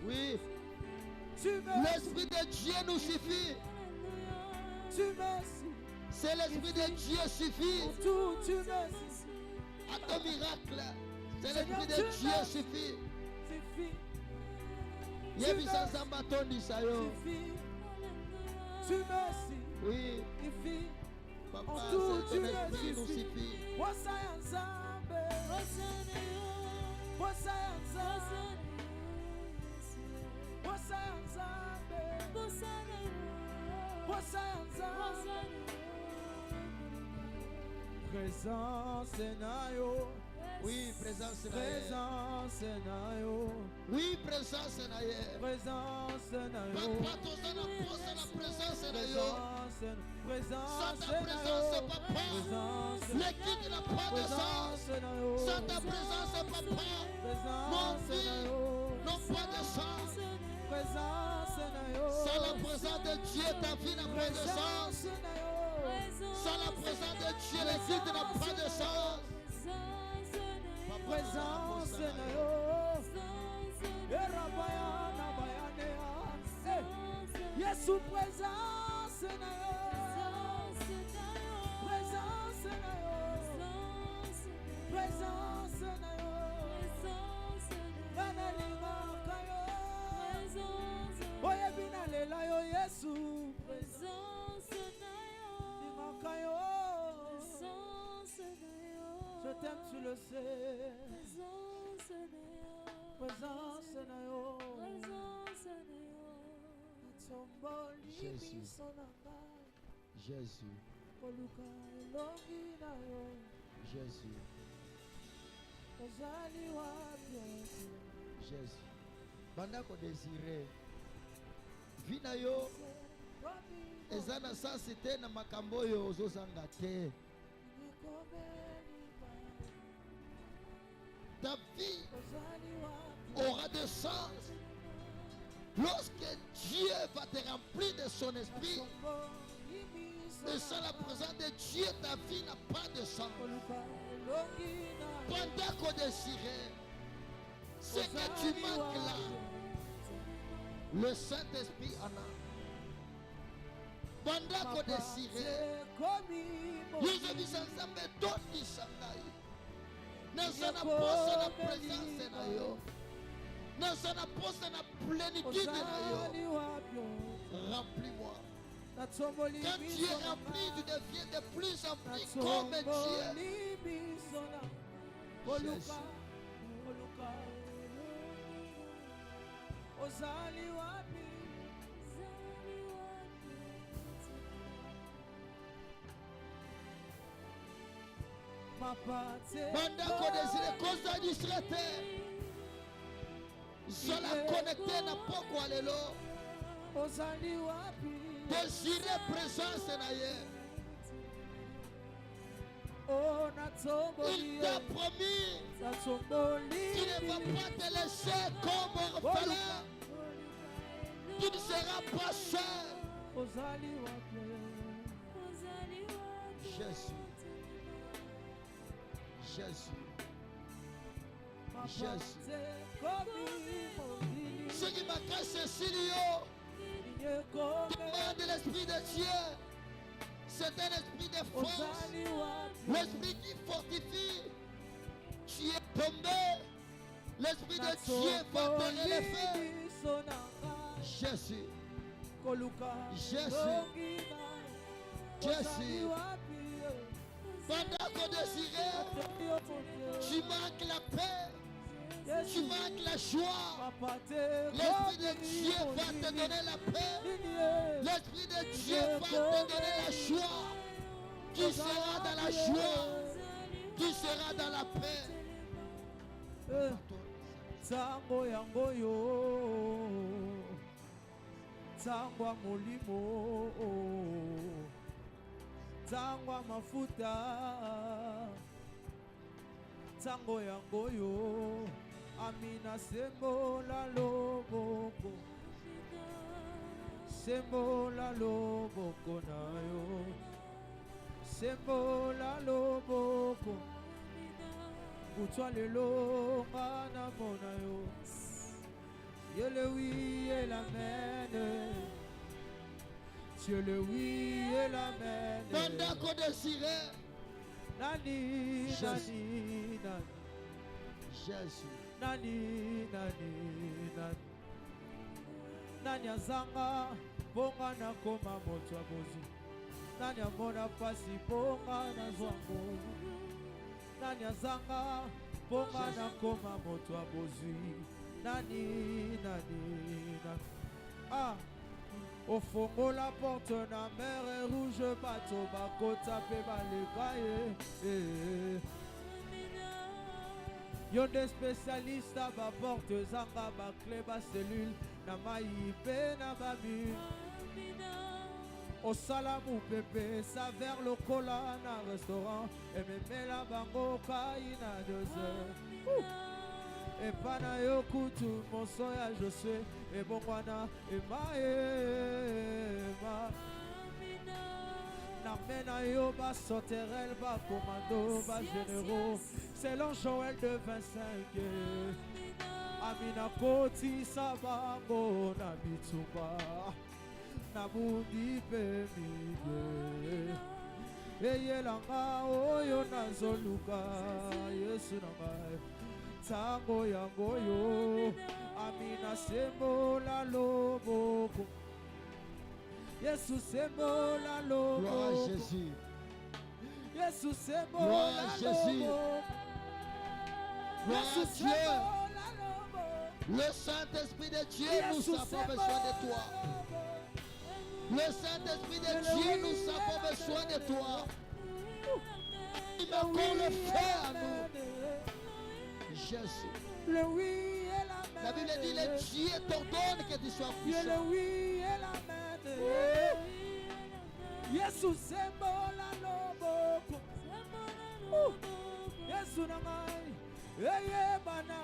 Oui. L'Esprit de Dieu nous suffit. C'est l'Esprit de Dieu suffit. À ton miracle, c'est l'Esprit de Dieu suffit. Yebisa Zambatoni Sayo. Oui. Papa, c'est ton esprit nous suffit. Présence nayo. Oui, présence nayo. Présence nayo. Oui, présence nayo. Présence nayo. Papa, tous en apôtres, la présence nayo. Présence Sans ta présence, papa, l'équipe n'a pas de sens. Sans ta présence, papa, mon vie n'a pas de sens. Sans la présence de Dieu, ta vie n'a pas de sens. Sans la présence de Dieu, l'équipe n'a pas de sens. Présence nayo. Yesu présence nayo. Présence nayo. Présence nayo. Banalinga kayo. Oye binalela yo Yesu. Présence nayo. Linga kayo. Je t'aime, tu le sais. Présence nayo. Jésus. Jésus. Jésus. Jésus. Banda ko désiré. Vina yo. Ezana sasi te na makambo yo ozozanga te. Ta vie aura de sens lorsque Dieu va te remplir de son esprit. Et sans la présence de Dieu, ta vie n'a pas de sens. Pendant qu'on désirait, ce que tu manques là, le Saint-Esprit en a. Pendant qu'on désirait, nous avons ensemble d'autres sangai. Nous avons posé la présence de Dieu. Nous avons posé la plénitude de Dieu. Remplis-moi. Quand tu es rempli, tu deviens de plus en plus comme Dieu. Jésus. Banda ko désiré cause du traité. Sola connecté na poko alelo. Désiré présence na ye. Il t'a promis qu'il ne va pas te laisser comme orphelin. Tu ne seras pas seul. Jésus. Jésus. Jésus. Ce qui m'a cassé, Cécilio, demande l'Esprit de Dieu. C'est un esprit de force. L'Esprit qui fortifie. Tu es tombé. L'Esprit de Dieu va te relever. Jésus. Jésus. Jésus. Pendant qu'on désirait, tu manques la paix, tu manques la joie. L'Esprit de Dieu va te donner la paix. L'Esprit de Dieu va te donner la joie. Tu seras dans la joie, tu seras dans la paix. Tango yango yo, tango molimo. Tango mafuta, tango yango yo, amina sembo la loboko, sembo la loboko na yo, sembo la loboko, utwa lelo ngana mona yo, Dieu le oui et l'amen. Dieu le oui et l'amen. Pendant qu'on désirait. Nani, Jésus. nani, nani. Jésus. Nani, nani, nani. Nani azanga, bonga na koma moto ya bozi. Nani amona pasi, bonga na zwango. Nani azanga, bonga na koma moto ya bozi. Nani, nani, nani. Ah, au fond la porte na mer rouge, bateau bakota pe balekaye. Yon des spécialistes à ba porte zanga ba clé ba cellule na maïpe na babu. Au salamou pépé ça vers le cola na restaurant et même la bango kaina 2 heures. Et pana yo kutu mon soya je sais et bon wana et ma Namena yo ba soterel ba commando ba généraux selon Joël de 25. Amina koti sabango na bituba na bundi pe mide. Eye langa oyo nazoluka Yesu nanga tango yango yo. Amina sembo la loboko Yesu sembo la loboko. Gloire à Jésus. Yesu sembo Gloire la à Jésus. loboko. Gloire à Yesu Dieu. sembo la loboko. Le Saint-Esprit de Dieu, nous avons besoin de toi. Le Saint-Esprit de Dieu, nous avons besoin de toi. Il va encore le faire à nous. Jésus. Le oui et la La Bible dit, le Dieu t'ordonne que tu sois puissant. Le oui et la main. Yesu sembo la loboko. Yesu namai. Eye bana.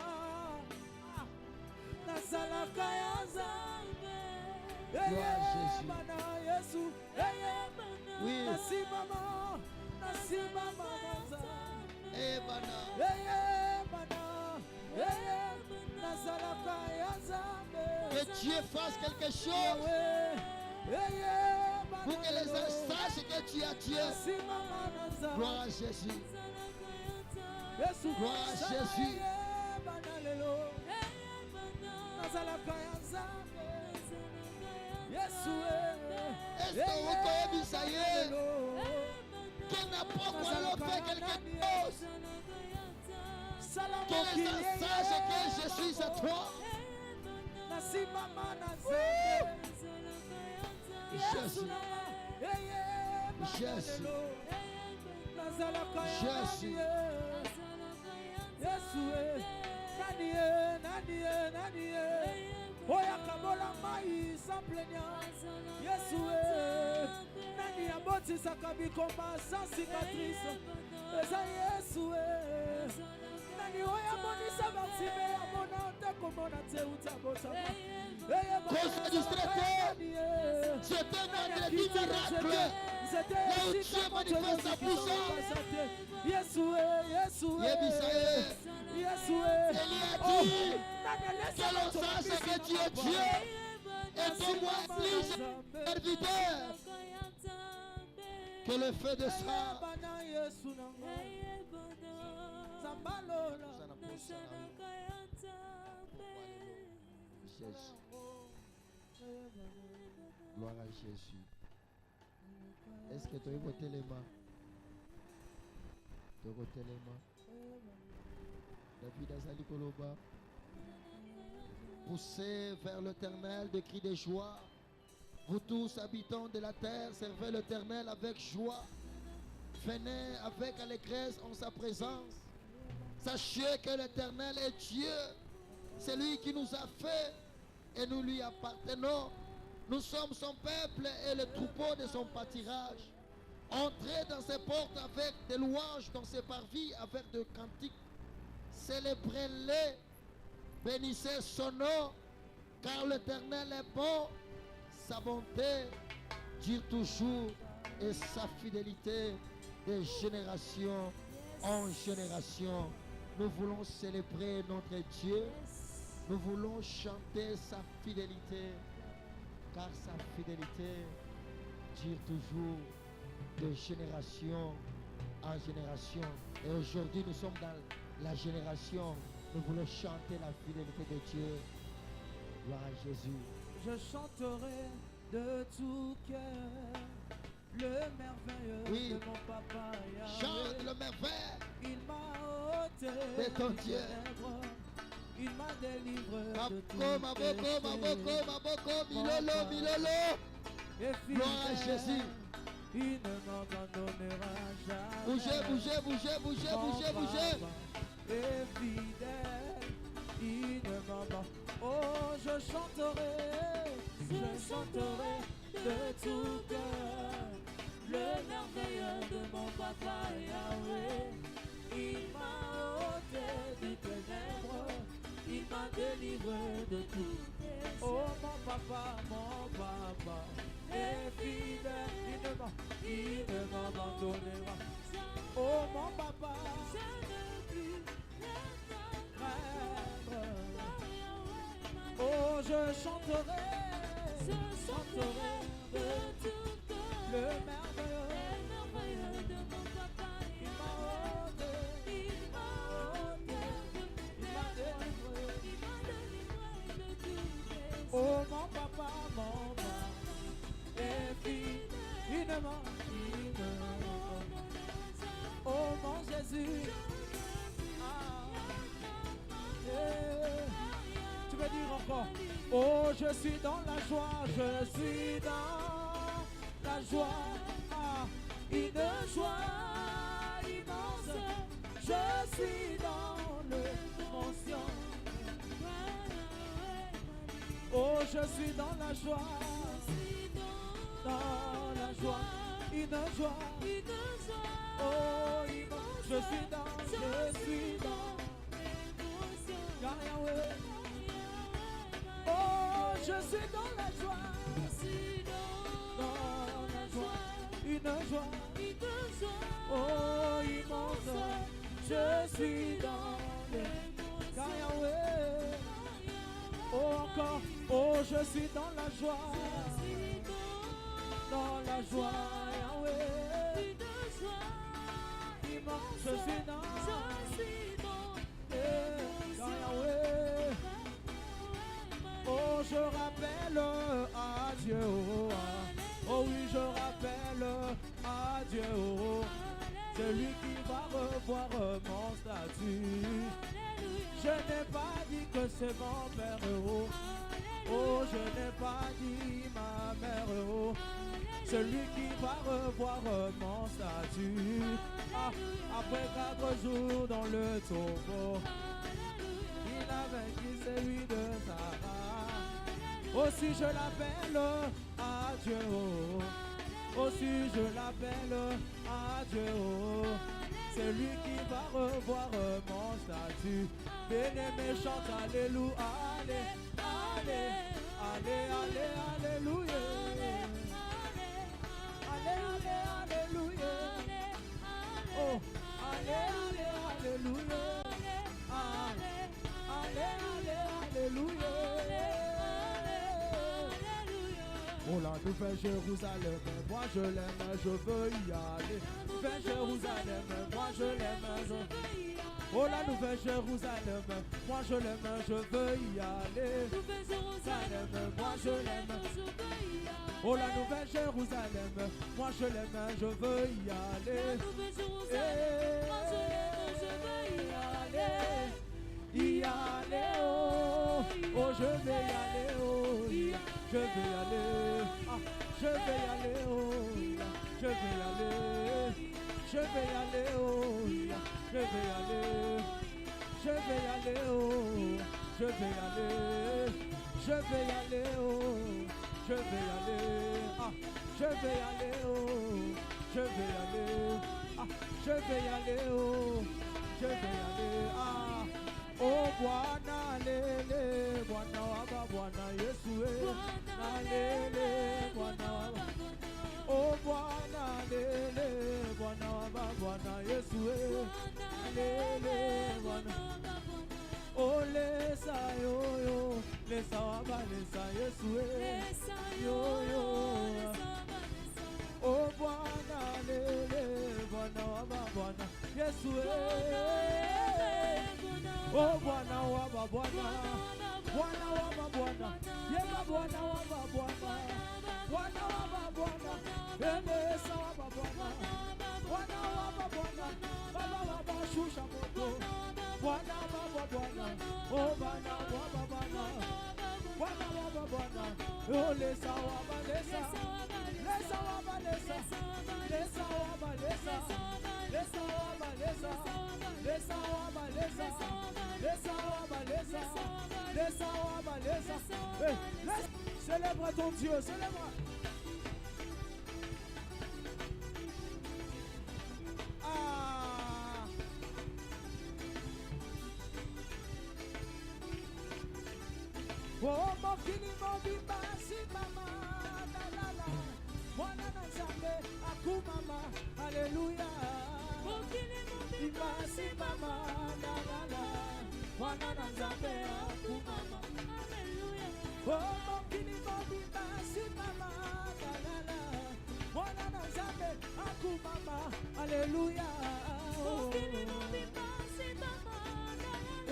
Nasalaka ya Nzambe. Eye bana Yesu. Eye bana. Oui. Nasimama. Nasimama Nzambe. Eh, Bana. Eye bana. Eye nasalaka ya Nzambe. Que Dieu fasse quelque chose pour que les gens sachent que tu as Dieu. Gloire à Jésus. Gloire à Jésus. Est-ce que vous connaissez ça y est? Que n'importe quoi fait quelque chose. Que les gens sachent que je suis à toi. Jésus. Jésus. Jésus. Oya kabola mai sans plaignance. Yesue. Nani abotisaka bikomba sans cicatrice. Eza Yesue. Nani oya monisa bansime amona otakomona te utabotama. Cause du traité, c'était un vendredi miracle. Là où Dieu manifeste sa puissance. Yesue. Yebissaye. Yesue. Elie a dit que l'on sache que tu es Dieu et ton moi plus serviteur que le feu de ça. Jésus. Gloire à Jésus. Est-ce que tu as voté les mains? Tu as voté les mains? David Azali Koloba. Poussez vers l'Éternel de cris de joie. Vous tous habitants de la terre, servez l'Éternel avec joie. Venez avec allégresse en sa présence. Sachez que l'Éternel est Dieu. C'est lui qui nous a fait et nous lui appartenons. Nous sommes son peuple et le troupeau de son pâturage. Entrez dans ses portes avec des louanges, dans ses parvis avec des cantiques. Célébrez-le, bénissez son nom, car l'Éternel est bon, sa bonté dure toujours et sa fidélité de génération en génération. Nous voulons célébrer notre Dieu Nous voulons chanter sa fidélité, car sa fidélité dure toujours de génération en génération. Et aujourd'hui, nous sommes dans la génération. Nous voulons chanter la fidélité de Dieu. Gloire à Jésus. Je chanterai de tout cœur le merveilleux Oui. de mon papa Yahweh. Chante le merveille Il m'a ôté de ton des Dieu. ténèbres. Il m'a délivré de tout Maboko, Milolo, Milolo. Et Gloire à Jésus. il ne m'abandonnera jamais. Bougez. Mon papa est fidèle, il ne m'abandonne. Oh, je chanterai de tout cœur le merveilleux de mon papa Yahweh. Il m'a ôté des ténèbres, il m'a délivré de tout. Oh, mon papa est fidèle, il ne m'abandonnera. Oh, mon papa, oh, je chanterai de tout cœur le merveilleux de mon papa. Il m'a délivré de tout. Oh, mon papa est fidèle, il ne m'abandonne. Oh, mon Jésus. Tu veux dire encore? Oh, je suis dans la joie, je suis dans la joie, une joie immense. Je suis dans l'émotion. Oh, je suis dans la joie, une joie. Oh, immense. Je suis dans Yahweh. Oh, je suis dans la joie, une joie, oh immense, je suis dans les Yahweh. Oh encore, oh je suis dans la joie, Yahweh. Immense, je suis dans Yahweh. Oh, je rappelle à Dieu, oh oui, je rappelle à Dieu, c'est lui qui va revoir mon statut. Je n'ai pas dit que c'est mon père, oh, je n'ai pas dit ma mère, c'est lui qui va revoir mon statut. Après 4 jours dans le tombeau, il a vaincu celui de Sarah. Aussi je l'appelle à Dieu, aussi je l'appelle à Dieu, c'est lui qui va revoir mon statut. Bien-aimé chante alléluia, alléluia, alléluia, oh, alléluia, alléluia. Oh la nouvelle Jérusalem, moi je l'aime, je veux y aller. Nouvelle Jérusalem, moi je l'aime, je veux y aller. Oh la nouvelle Jérusalem, moi je l'aime, je veux y aller. Nouvelle Jérusalem, moi je l'aime, je veux y aller. Oh la nouvelle Jérusalem, moi je l'aime, je veux y aller. Nouvelle Jérusalem, moi je l'aime, je veux y aller. Y aller, oh, oh je vais y aller, oh, je vais y aller, je vais y aller, oh, je vais y aller, je vais y aller, oh, je vais y aller, je vais y aller, oh, je vais y aller, je vais y aller, oh, je vais y aller, je vais y aller, oh, je vais y aller, je vais y aller, oh, je vais y aller, oh Bwana lele, Bwana waba, Bwana Yesu, Bwana lele, Bwana waba. Oh Bwana lele, Bwana waba, Bwana Yesu, lele, Bwana. Oh lesa yo lesa wabalesa Yesu lesa yo yo lesa oh Bwana lele Bwana wa mabwana Yesu oh Bwana wa mabwana Bwana wa mabwana yeba Bwana wa mabwana Bwana wa mabwana lesa wa mabwana Bwana wa mabwana baba baba shusha moto Bwana wa mabwana oh Bwana wa mabwana Bwana wa mabwana oh lesa wa balesa lesa wa balesa lesa wa balesa lesa wa balesa lesa wa balesa lesa wa balesa lesa wa balesa célèbre ton Dieu célèbre oh mokili mobimba simama lalala mwana na nzambe akumama haleluya mokili mobimba simama lalala mwana na nzambe akumama haleluya oh mokili mobimba simama lalala mwana na nzambe akumama haleluya mokili mobimba simama lalala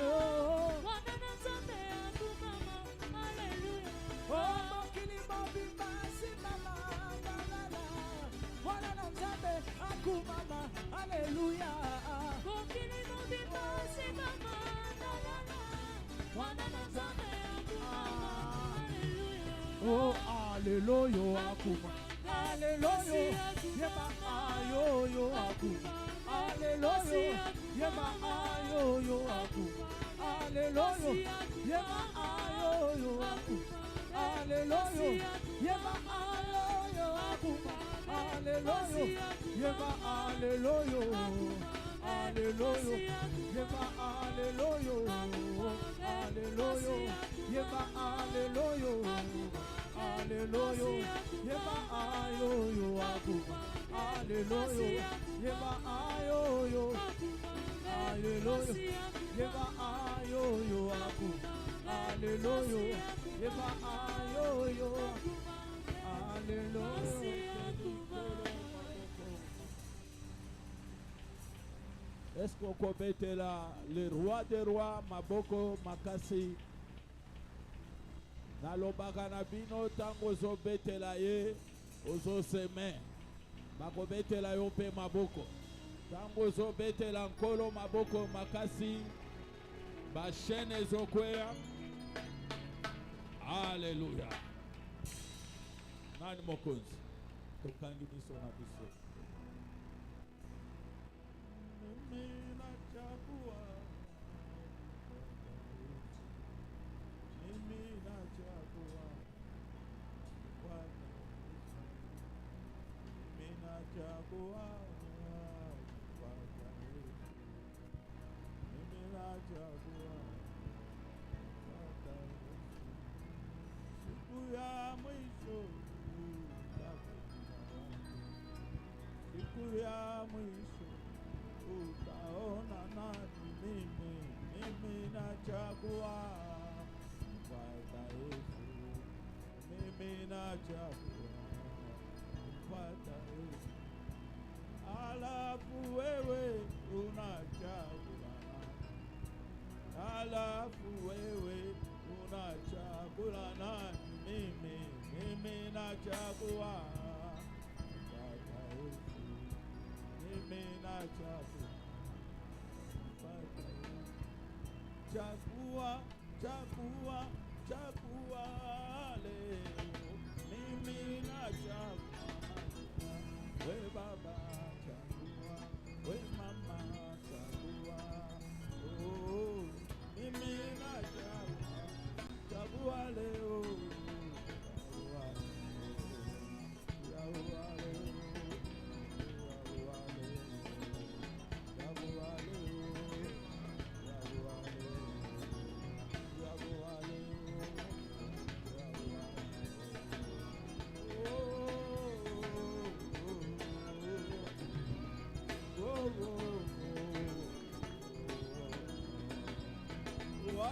mwana na nzambe akumama haleluya oh mokili mobimba simama lalala mwana na nzambe akumama haleluya mokili mobimba simama lalala mwana na nzambe akumama haleluya oh haleluya akuma haleluya yeba ayoyo akuma haleluya yeba ayoyo akuma haleluya yeba ayoyo akuma haleluya yeba ayoyo akuma haleluya yeba haleluya haleluya yeba haleluya haleluya yeba haleluya haleluya yeba ayoyo akuma haleluya yeba ayoyo haleluya yeba ayoyo akuma haleluya yeba ayoyo haleluya. Est-ce qu'on commettait là le roi des rois maboko makasi nalobaka na bino tango ozobetela ye ozoseme bakobetela yo mpe maboko tango ozobetela nkolo maboko makasi bashene ezokweya haleluya nani mokonzi tokangi miso na biso siku ya mwisho utaona nani mimi nachagua Bwana Yesu mimi nachagua Bwana Yesu alafu wewe unachagua alafu wewe unachagua nani mimi nachagua Bwana Yesu mimi nachagua Bwana Yesu chagua chagua chagua leo mimi nachagua we baba chagua we mama chagua oh mimi nachagua chagua leo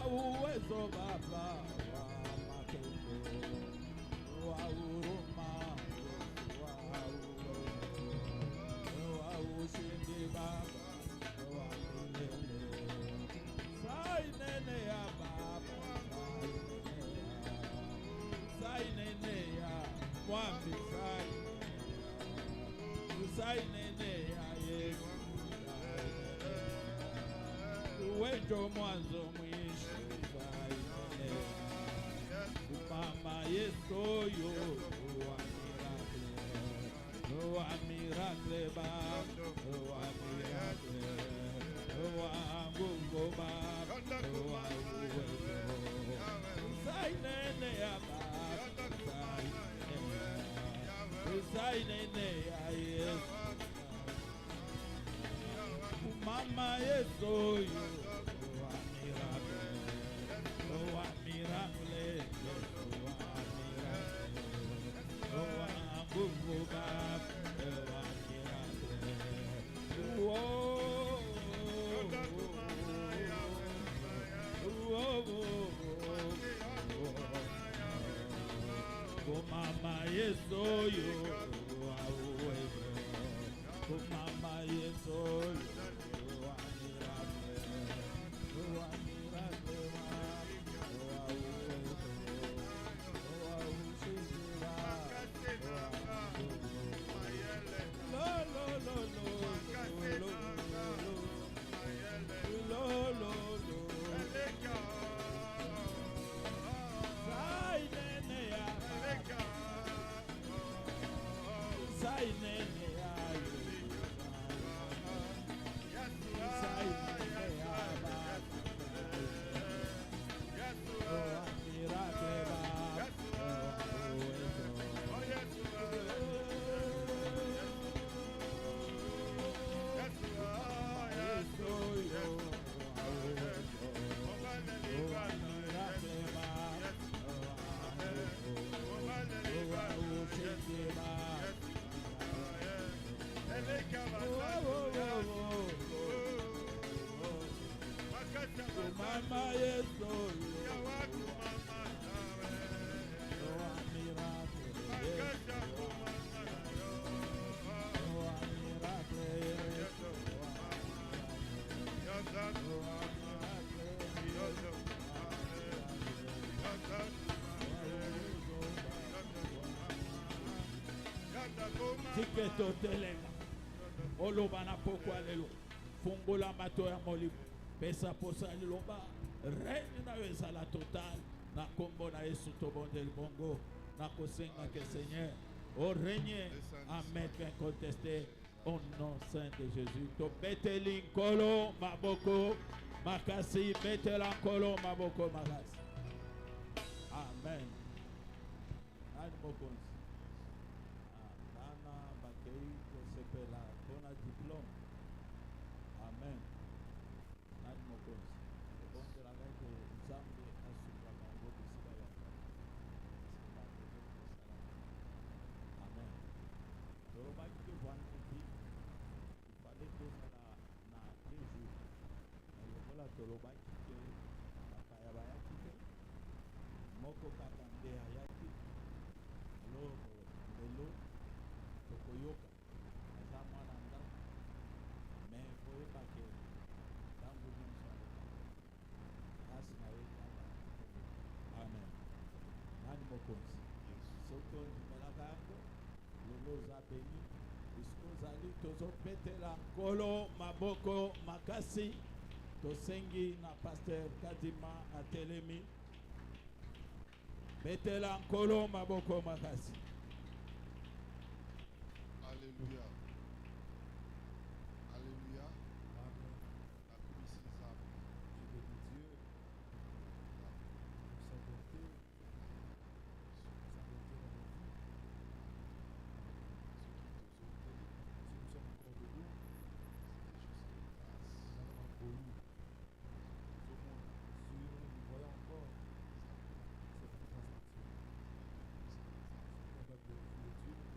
uwezo Baba wami sai nene ya Yesu wewe mwanzo mwisho sai nene mama Yesu yo wa miracle ba wa miracle wa Mungu ba wa uwezo sai nene ya sai nene ya Yesu mama Yesu yo wa miracle wa miracle wa Mungu ba wa miracle mama Yesu yo auwezo mama Yesu yo wa miracle wa miracle wa auwezo wa ushindi wa lo lo lo lo lo lo sai nene ya sai nene ya mama Yesu Tiketo telenga olobana poko alelo fungola mato ya molibu pesa posa liloba règne na ezala total na kombo na Yesu tobondel bongo na kosenga que Seigneur au règne à maître incontesté au nom saint de Jésus to beteli kolo maboko makasi betela kolo maboko makasi amen admokonzi nana bakei kosepela pona diplôme amen admokonzi bondela ngeke nzambe asuka bango bisika ya amen tolobaki ke vendredi il fallait tozala na 2 jours lokola tolobaki ke bakaya bayaki te moko kaka nde ayaki alors lelo tokoyoka aza mwana ndako mais koyeba ke ntango nyonso kasi na ye kaka amen nani mokonzi soki ondimelaka yango lelo oza beni puisque ozali tozobetela nkolo maboko makasi tosengi na paster Kadima atelemi betela nkolo maboko makasi. Alléluia. Alléluia. Amen. La puissance de Dieu. Sa bonté. Sa bonté dans nos vies. Si nous sommes encore debout, nous avons encore eu. Nous voyons encore cette grâce de Dieu. Nous sommes capables de glorifier Dieu.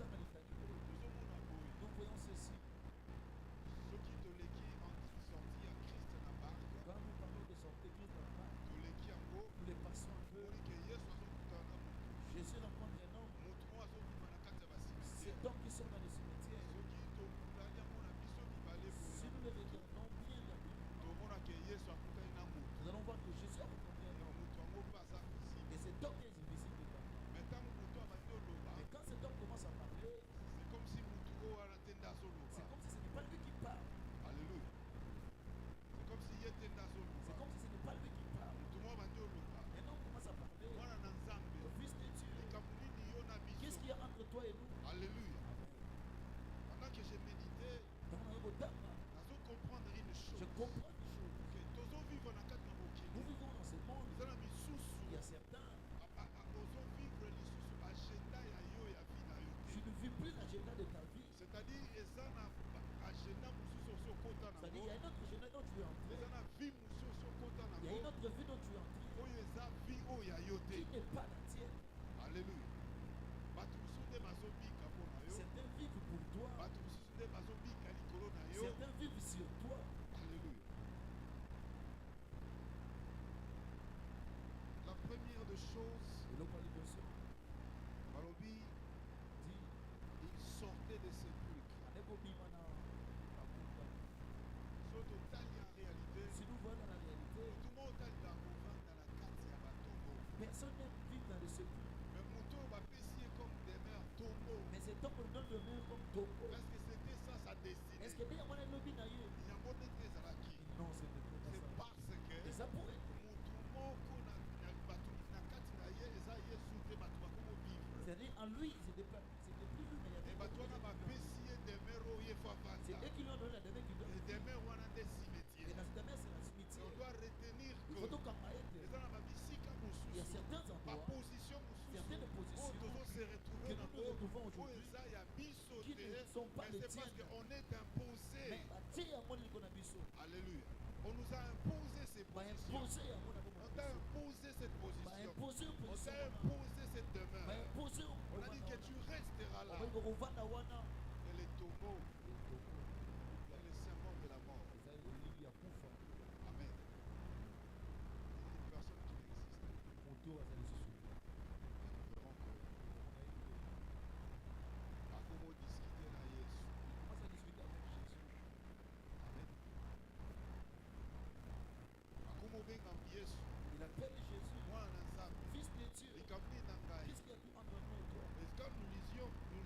totanga litanie oyo tozomona boye nous voyons ceci soki toleki sorti ya Christ na barke quand nous parlons de sortir Christ dans la barque toleki yango nous les passons un peu omoni ke Yesu azokutana na motu Jésus rencontre un homme motu moko azobima na kati ya basimetiere cet homme qui sort dans les cimetières soki tokutani yango na biso mibale si boye nous le regardons bien tomona ke Yesu akutani na motu nous allons voir que Jésus a rencontré un homme motu yango mpe aza visible et cet homme est invisible dedans mais ntango motu abandi oloba mais quand cet homme commence à parler c'est comme si motu oyo wana te nde azoloba c'est comme si ce n'est pas lui qui parle alléluia c'est comme si ye te nde c'est azoloba comme si ce n'est pas lui qui parle motu moko abandi oloba un homme commence à parler mwana na nzambe le fils de Dieu likambo nini yo na qu'est-ce biso qu'il y a entre toi et nous alléluia pendant que j'ai médité dans le retard nazo comprendre une chose je comprends une chose que tozovivre na kati na nous mokili vivons dans ce monde eza na misusu il y a certains ozovivre lisusu agenda ya yo ya vie na yo tu ne vis plus l'agenda de ta vie c'est-à-dire eza na agenda mosusu osi okota c'est-à-dire il y a nango une autre agenda dont tu es entré eza na vie mosusu osi okota il y a une nango autre vie dont tu es entré oyo eza vie oyo ya yo te qui n'est pas la tienne alléluia bato mosusu nde bazobika mpo na yo certains vivent pour toi bato mosusu nde bazobika likolo na yo certains vivent sur toi alléluia la première des choses et l'homme a dit ça balobi dit il sortait de sépulcre anekobima na makuta so totali en réalité si nous voyons dans la réalité motu moko otalika kovanda na kati ya batombo personne n'aime vivre dans le sépulcre mais motu oyo bapesi ye comme demeure tombo mais cet homme nous donne le meilleur comme tombeau est-ce que c'était ça sa destinée est-ce que bien mwana lobi na ye yango nde te ezalaki non ce n'est pas c'est ça parce que et ça pourrait être motu moko na bato na kati na ye eza yesu te bato bakomo vivre c'est-à-dire en lui c'était plus lui mais il y e avait bato wana bapesi ye demeure oyo ye fa c'est vanda eux qui lui ont donné la demeure qui donne e demeure wana nde et cimetière dans cette demeure c'est la on cimetière doit retenir il faut que donc ete eza na babisika il y a mosusu certains endroits baposition certaines mosusu positions oyo tozose retrouve que nous nous nango retrouvons oyo aujourd'hui eza ya biso qui te ne sont pas mais les c'est parce tiennes qu'on est imposé mais batie yango liko na biso alléluia on nous a imposé ces positions baimpose yango na on t'a imposé cette position baimpose on t'a position imposé cette demeure baimpose on a dit que tu resteras là okoki kovanda wana et les tombeaux et les symbole de la mort eza elili ya kufa amen une personne qui n'existe moto aza lisusu nous verrons que akomo discuter na yesu commence à discuter avec Jésus amen akomo benga yesu il appelle Jésus mwana na nzambe fils de Dieu likambo nini na ngai qu'est-ce qu'il y a tout entre nous et toi mais quand nous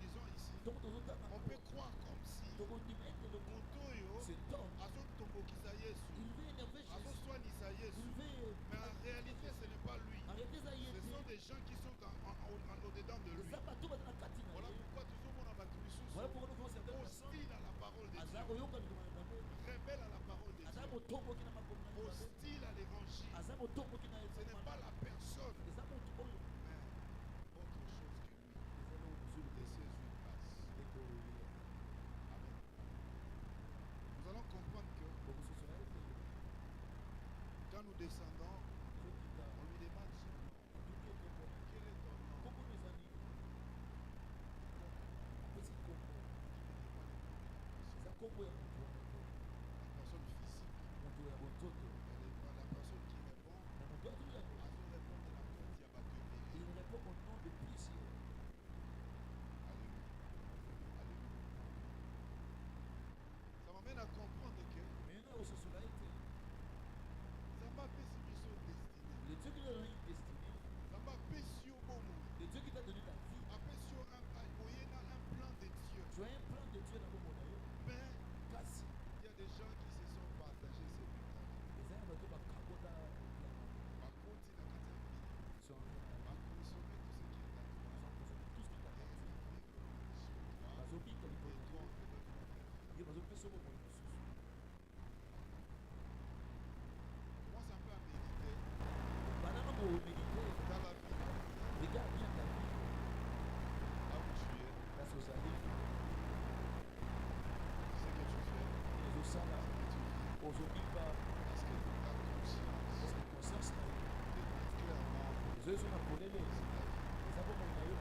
lisons ici donc tozotanga on peut croire comme si tokondima ete moto oyo cet homme azotombokisa yesu il veut énerver Jésus azoswanisa yesu il veut mais en réalité ce n'est pas lui arrêter eza ye ce sont te des gens qui sont au-dedans de lui eza bato baza na kati na voilà ye pourquoi tozomona bato voilà misusu pourquoi nous voyons certaines personnes hostile à la parole de aza Dieu koyoka liloba na bango rebelle à la parole de aza Dieu motomboki na makomi na ye hostile à l'évangile aza motomboki na ce n'est pas la personne eza motu oyo mais autre chose que lui eza loko mosulu laissez une place amen nous allons comprendre que bokososola ete quand nous descendons tokita on lui demande son nom tuki ekombo quel est ton nom kombono eza nini apesi kombo eza kombo ya motu wana te la personne physique moto ya bonzoto la personne qui répond na moto atuli yango azorépondre na compte ya bato il ebele répond au nom de plusieurs alléluia alléluia ça m'amène à comprendre que maintenant okososola ete nzambe apesi biso destinée le Dieu qui t'a donné une destinée nzambe apesi yo bomoi le Dieu qui t'a donné la vie apesi yo oyena un plan de Dieu tu as un plan de Dieu na bomoi na yo mais kasi il y a des gens qui se sont partagés ces messages eza na bato bakabota bakoti na kati ya mbili sont bakonsome tout ce qui est à toi tout ce qui t'a et parti vivre sur toi bazobika et likolo toi en fait d'autres ye bazopesa bomoi mosusu commence un peu à méditer banana komédite dans la vie regarde bien ta vie là où tu es kasi ozali ce que tu fais ezosala ce que tu vis ozobika est-ce que tu as conscience eske conscience na yo de dire clairement ezoyeso na polele c'est ta vie eza bomoi na yo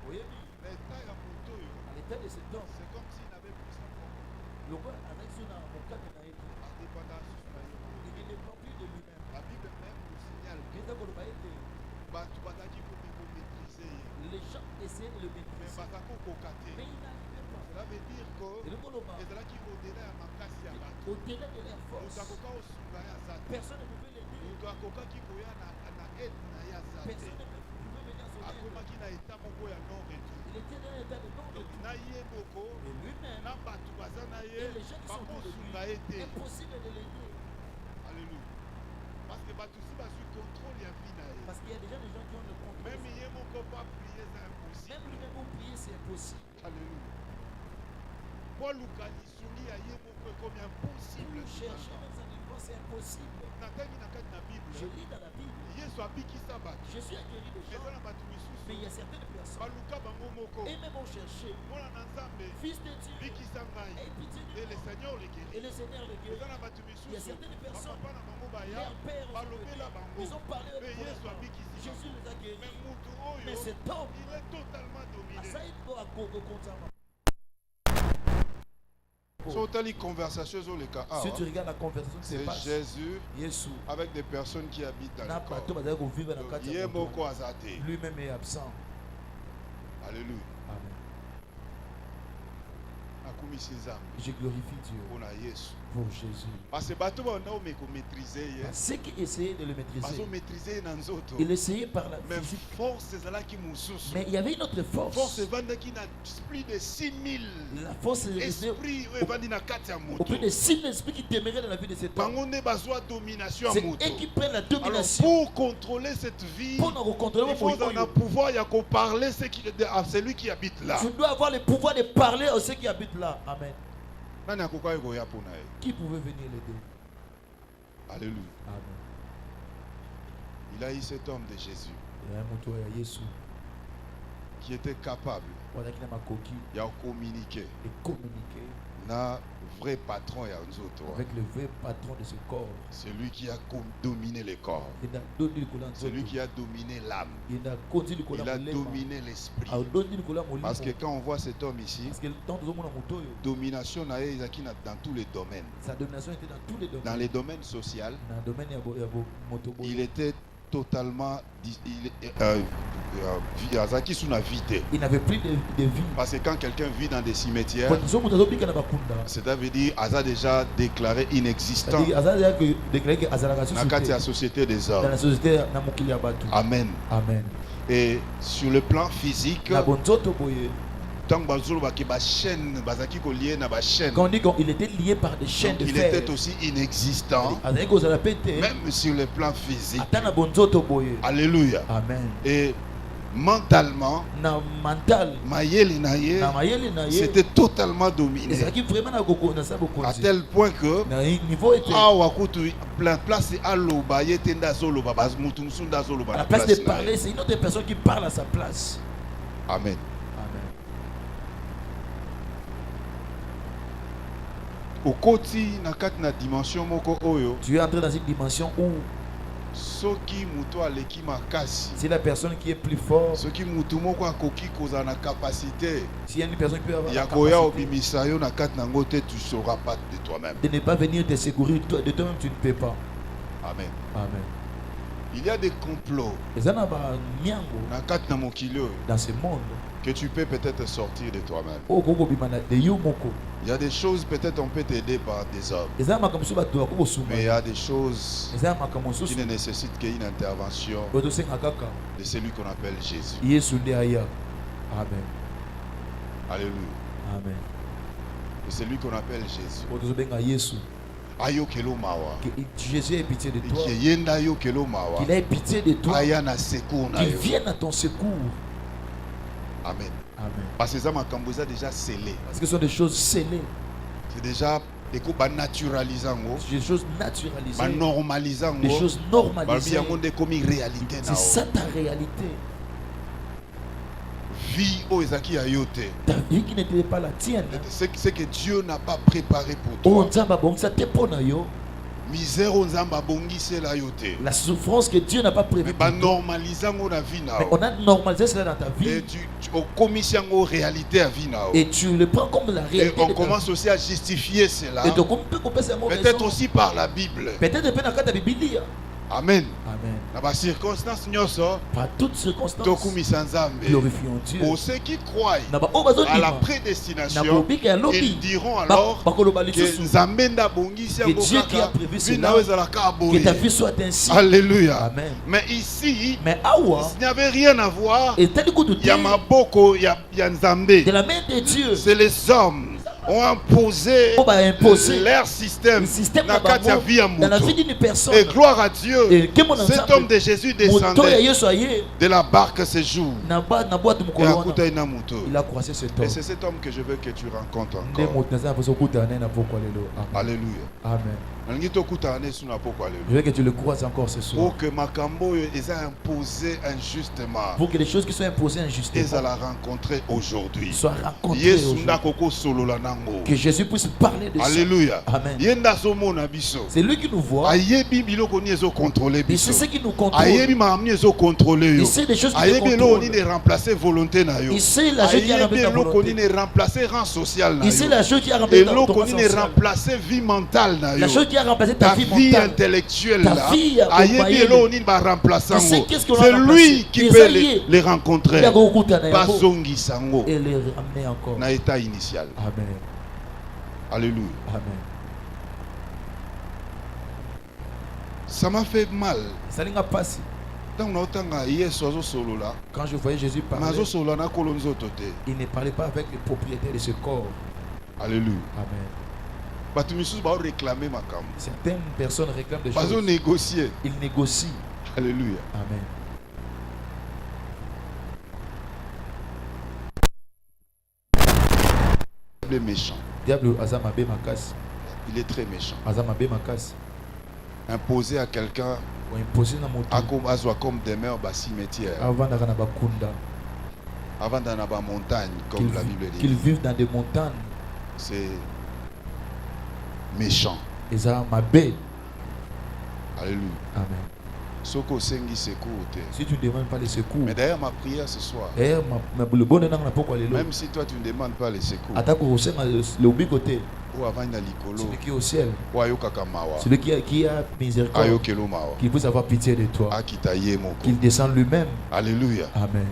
à l'état de cet homme, c'est comme s'il n'avait plus sa forme. le roi a réussi à mon cas de naïf. Indépendance sur la Yoruba. Il ne dépend plus de lui-même. La Bible même nous signale que Les hommes Batu Badaki pour maîtriser. les gens essaient de le Mais maîtriser. Batako Kokate. Mais il n'arrivait pas. Cela veut dire que Et le Koloba, et là qui au-delà ya makasi ya Batu. au-delà de leur force, Utakoka osunga ya Zate. personne ne pouvait l'aider. Utakoka ki koya na aide na ya Zate. Personne ne pouvait venir à son aide. Akomaki na état moko ya non retour. Il était dans l'état de non Donc retour. na ye moko Et lui-même, na Batu baza na et ye les gens qui sont autour de lui, bakosunga ye te. impossible de l'aider. Alléluia. Parce que Batu si bazwi contrôle ya vie na ye. Parce qu'il y a déjà des gens qui ont le contrôle. Même ye moko pas prier c'est impossible. Même lui-même pour prier, c'est impossible. Alléluia. Paul Lukanisuni ya ye moko comme impossible. Pour chercher même sa délivrance, c'est impossible. Natangi na kati na Je Bible. lis dans la Bible, Yesu abikisa bato. Jésus a guéri les gens, Eza na bato mais misusu. il y a certaines personnes, Baluka bango moko. et même ont cherché, Mwana na Nzambe fils de Dieu, bikisa ngai. aie pitié de Et le moi. Seigneur le Et guérit. le Seigneur le Eza guérit. na bato Il y a misusu. certaines personnes, Papa na bango baya. leur père, Balobela bango. ils ont parlé Mais pour Yesu leur abikisi Jésus bango. les a guéris. Mais mutu Mais oyo cet homme, il est totalement à dominé. ça, il doit compter. So otali conversation ezoleka Si awa. tu regardes la conversation qui se C'est passe, Jésus Yesu, avec des personnes qui habitent dans n'a le pas tout corps. basé qu'on vive dans le Donc, cadre ye de moko aza te. lui-même est absent. Alléluia. Amen. Akumisi Nzambe Je glorifie Dieu mpona Yesu. pour Jésus. Parce que bato banda omeko maîtriser ye. Ceux qui essayaient de le maîtriser, Bazo maîtriser ye na nzoto. il essayait par la Mais physique. force ezalaki mosusu. Mais il y avait une autre Force force. evandaki na plus de 6000 La force est esprits oyo evandi na kati ya au moto. plus de 6 esprits qui demeuraient dans la vie de cet homme. Bango nde bazwa domination C'est ya moto. eux qui prennent la Alors domination. pour contrôler cette vie, Pour nous contrôler, il faut en a pouvoir ya ko parler à celui qui habite là. tu dois avoir le pouvoir de parler à ceux qui habitent là. Amen. Nani akoka koya pona ye. Qui pouvait venir l'aider? Alléluia. Amen. Il a eu cet homme de Jésus Il y a un mouton à Yesu. qui était capable Voilà qu'il a ma coquille de communiquer et communiquer na vrai patron ya nzoto. avec le vrai patron de ce corps. C'est lui qui a dominé le corps. Il a donné le collant. C'est lui qui a dominé l'âme. Il a conduit le collant. Il a dominé l'esprit. A donné le collant. Parce que quand on voit cet homme ici, Parce que dans tout le monde a moto. domination na ye ezalaki dans tous les domaines. Sa domination était dans tous les domaines. Dans les domaines sociaux, Dans le domaine, il y a moto. il était totalement azalaki sous la vie. Il n'avait plus de vie. Parce que quand quelqu'un vit dans des cimetières, Quand ils ont monté à Bakunda, ça veut dire Aza déjà déclaré inexistant c'est-à-dire Azar a déclaré que Azar a dans la société des dans la hommes. société na mokili ya batu. Amen. Amen. Et sur le plan physique, Na bonzoto boye. tant que bazolobaki ba chaîne bazaki kolié na ba chaîne, Quand on dit qu'il était lié par des chaînes donc de il fer. était aussi inexistant, Azar ko zala pété. même sur le plan physique. Ata na bonzoto boye. Alléluia. Amen. Et mentalement, Na mental. mayeli na ye, Na mayele na ye. c'était totalement dominé. Et ça qui vraiment na koko na sa boko. À tel point que Na niveau était awa kutu plein place aloba ye tenda zoloba baz mutu msunda zoloba à na la place de place na ye. parler, c'est une autre personne qui parle à sa place. Amen. Amen. Okoti na kati na dimension moko oyo Tu es entré dans une dimension où soki mutu aleki makasi, c'est la personne qui est plus forte. soki mutu moko akoki kozala na capacité S'il y a une personne qui peut avoir la ya koya capacité obimisa yo na kati nango te, tu sauras pas de toi-même. de ne pas venir te secourir, de toi-même tu ne peux pas. Amen. Amen. Il y a des complots Et ça n'a pas miango na kati na mokili oyo dans ce monde. que tu peux peut-être sortir de toi-même. Oh, koko bimana de yo moko. Il y a des choses, peut-être on peut t'aider par des hommes, Et ça m'a comme ça bato ko suma. mais il y a des choses Et ça m'a comme ça. qui ne nécessitent qu'une intervention Bodo senga kaka. de celui qu'on appelle Jésus. Yesu nde aya. Amen. Alléluia. Amen. Et celui qu'on appelle Jésus. Bodo benga Yesu. Ayo kelo mawa. Que Jésus ait pitié de toi. Qui yenda yo kelo mawa. Qu'il ait pitié de toi. Aya na secours na Qu'il yo. vienne à ton secours. Amen. Amen. Parce que ça m'a déjà scellé. Parce que ce sont des choses scellées. C'est déjà naturalisant, Des choses naturalisées. normalisant, Des choses normalisées. comme réalité. C'est ça ta réalité. Vie au ezaki ayote. Ta vie qui n'était pas la tienne. C'est que Dieu n'a pas préparé pour Oh, toi. nzamba bon ça te pona yo. misère onzamba bongise la yote. La souffrance que Dieu n'a pas prévue. Ba normaliser ngo na vie na. Mais on a normalisé cela dans ta vie. Et tu commissions en réalité à vie na. Et tu le prends comme la Et réalité. on commence aussi à justifier cela. Et donc on peut couper ces mauvaises Peut-être raisons. aussi par la Bible. Peut-être dans la Bible. Amen. Amen. Dans la circonstance nyoso, Par toutes circonstances, tokumisa nzambe. glorifions Dieu. Pour ceux qui croient à la prédestination, ils diront alors que Nzambe nda bongisi yango kaka, vie na ezalaka que ta boye. vie soit ainsi. Alléluia. Amen. Mais ici, Mais awa, il n'y avait rien à voir. et tel que Il y a maboko, il y a Nzambe. de la main de Dieu, C'est les hommes ont imposé on va imposer leur système le système na kati ya vie ya dans la vie moto. d'une personne. Et gloire à Dieu, Et que mon cet ensemble, homme de Jésus moto ya descendait Yesu aye, de la barque ce jour. na boîte Et mukolo wana. akuta ina moto. Il a croisé cet Et homme. c'est cet homme que je veux que tu rencontres Nde encore. moto naza poso kutana na poko lelo. Amen. Alléluia. Amen. Nalingi tokutana suna poko Je alléluia. veux que tu le croises encore ce soir. Pour que makambo les a imposé injustement. Pour que les choses qui sont imposées Ils injustement la rencontrer aujourd'hui. soient rencontrées Yesu aujourd'hui. ndakoko solola nango. Que Jésus puisse parler de ça. Alléluia. Amen. Yenda somo na biso. C'est lui qui nous voit. Ayebi biloko ni ezo contrôler Et c'est biso. ce qui nous contrôle. Ayebi mamni ezo contrôler yo. Il sait des choses qui nous Ayebi eloko ni contrôlent. de remplacer volonté na yo. Il sait la chose qui a Ayebi rempli ta eloko ni volonté. de remplacer rang social na Il sait yo. la chose qui a rempli ton Eloko ni de social. remplacer vie mentale na La yo. chose qui a remplacé ta Ta vie vie mentale. intellectuelle Ta là. vie Ayebi moyenne. eloko ni ba remplacer Il sait ngo. qu'est-ce qu'on a C'est remplacé. lui qui Et peut ça y est. les rencontrer. Il y a beaucoup de temps, Pas zongisa ngo et les ramener encore. na état initial. Amen. Alléluia. Amen. Ça m'a fait mal. Salinga passe. Tant on a Yesu azo solola. Quand je voyais Jésus parler, Mazo solola na kolonzo tote. il ne parlait pas avec le propriétaire de ce corps. Alléluia. Amen. Batu misusu ba réclamer makambo. Certaines personnes réclament des Bazo choses. négocier. Ils négocient. Alléluia. Amen. Il est méchant. Diable azamabe makas. Il est très méchant. Azamabe makas. Imposer à quelqu'un On imposer na moto. à soit comme demeure bas cimetière. Avant d'arriver dans bakunda. Avant d'aller dans la montagne, comme la Bible Qu'ils dit. vivent dans des montagnes. C'est méchant. Ils ont ma baie. Alléluia. Amen. Soko sengi secours. Si tu ne demandes pas les secours, Mais d'ailleurs, ma prière ce soir, le bon n'a pas quoi les même si toi tu ne demandes pas les secours, attaque au sein le bigoté. ou avant na likolo, Celui qui est au ciel, ou ayokaka mawa, celui qui a miséricorde, ayokelo mawa, qu'il puisse avoir pitié de toi, akitaye moko. qu'il descende lui-même. Alléluia. Amen.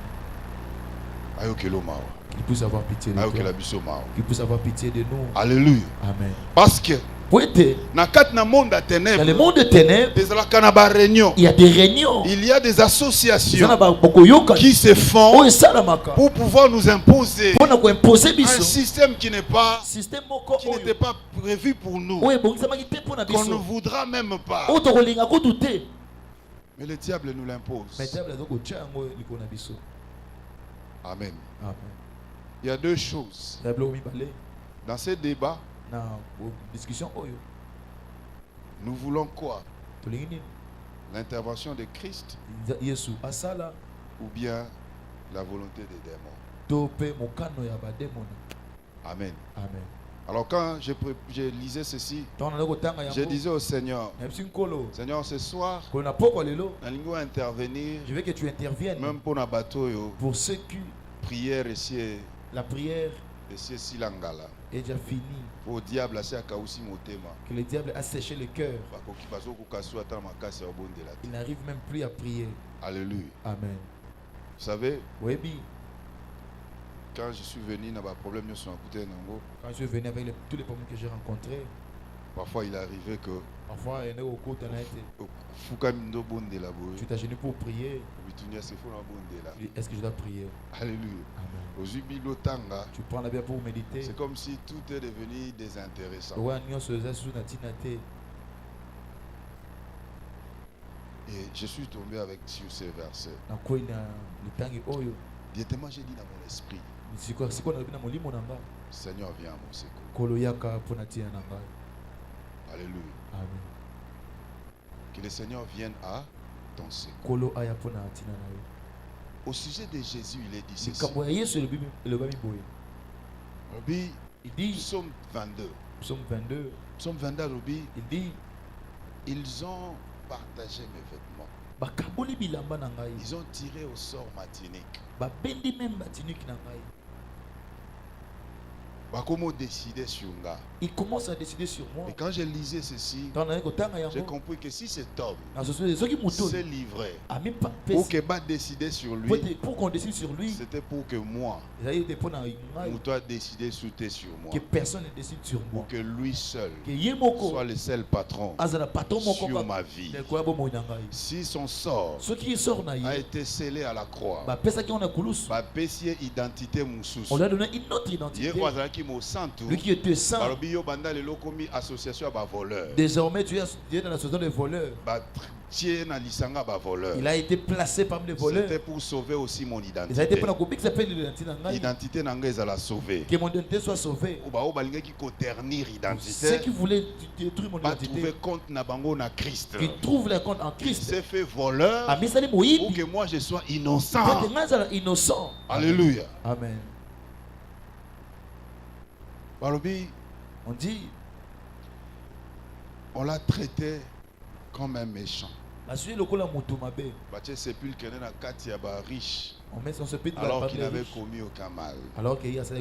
Ayokelo mawa, Qu'il puisse avoir pitié de ayokela toi, biso mawa. qu'il puisse avoir pitié de nous. Alléluia. Amen. Parce que Poète, na kati na monde à dans le ténèbres, monde des ténèbres, ezalaka na ba réunion, il y a des réunions. il y a des associations qui Qui se font pour pour pouvoir nous imposer imposer un biso. système qui n'est pas, Système moko qui n'était pas prévu pour nous, oyo ebongisamaki te mpo na qu'on ne biso voudra même pas. oyo tokolinga kutu te. Mais le diable nous l'impose. Mais diable aza kotia yango likolo na biso. Amen. Amen. Il y a deux choses. Ya biloko mibale Dans ces débats, na discussion oyo nous voulons quoi? tolingi nini L'intervention de Christ yesu asala ou bien la volonté des démons? to mpe mokano ya bademona. Amen. Amen. Alors quand je lisais ceci, ntango naza kotanga je yango disais au Seigneur, nayebisi nkolo Seigneur, ce soir, kolo na pokwa lelo nalingo intervenir, je veux que tu interviennes même pour na bateau yo, pour ceux qui prière ici, la prière ici silangala. est déjà finie, Au diable, c'est à kausi motema. que le diable a séché le cœur, Bakoki bazo kokasu ata makasi ya bondela te. il n'arrive même plus à prier. Alléluia. Amen. Vous savez, Webi, quand je suis venu, il y a un problème sur un côté nango. quand je suis venu avec tous les problèmes que j'ai rencontrés, Parfois, il arrivait que parfois il y en a au côté, Fukamindo bondela boy. tu t'es gêné pour prier. Bitunia se fona bondela. Est-ce que je dois prier? Alléluia. Amen. Ozubi lotanga. Tu prends la Bible pour méditer. C'est comme si tout est devenu désintéressant. Ouais, nyonso eza sous na tina te. Et je suis tombé avec sur ces versets. Na koi na litangi oyo. Directement, j'ai dit dans mon esprit, Siko na bina molimo na nga. Seigneur, viens à mon secours. Kolo yaka pona tina na nga. Alléluia. Amen. Que le Seigneur vienne à ton secours. Kolo aya pona tina na yo. Au sujet de Jésus, il est dit ceci. Likambo ya Yesu le bami boye. Robi, Il dit, Psaume 22. psaume 22, Psaume 22, Robi, il dit, Ils ont partagé mes vêtements. Ils ont tiré au sort ma tunique. Comment décider sur moi? Il commence à décider sur moi. Et quand je lisais ceci, j'ai compris que si cet homme s'est livré pour qu'il décider sur lui, pour qu'on décide sur lui, c'était pour que moi, on doit décider sur moi. Que personne ne décide sur moi. Pour que lui seul soit le seul patron sur ma vie. Si son sort a été scellé à la croix, on lui a donné une autre identité. Lui qui était saint. Désormais, tu es dans l'association des voleurs. Il a été placé parmi les voleurs. C'était pour sauver aussi mon Il a été identité. pour la copie qui s'appelle l'identité. L'identité n'a la sauver. Que mon identité soit sauvée. Ceux qui voulaient détruire mon identité, qui trouvent les comptes en Il Christ, s'est fait voleur a mis ça les pour moïdes. que moi je sois innocent. Innocent. Alléluia. Amen. Balobi, On dit, on l'a traité comme un méchant. Riche, on met son sepulcre alors qu'il n'avait commis aucun mal. Alors qu'il y a ça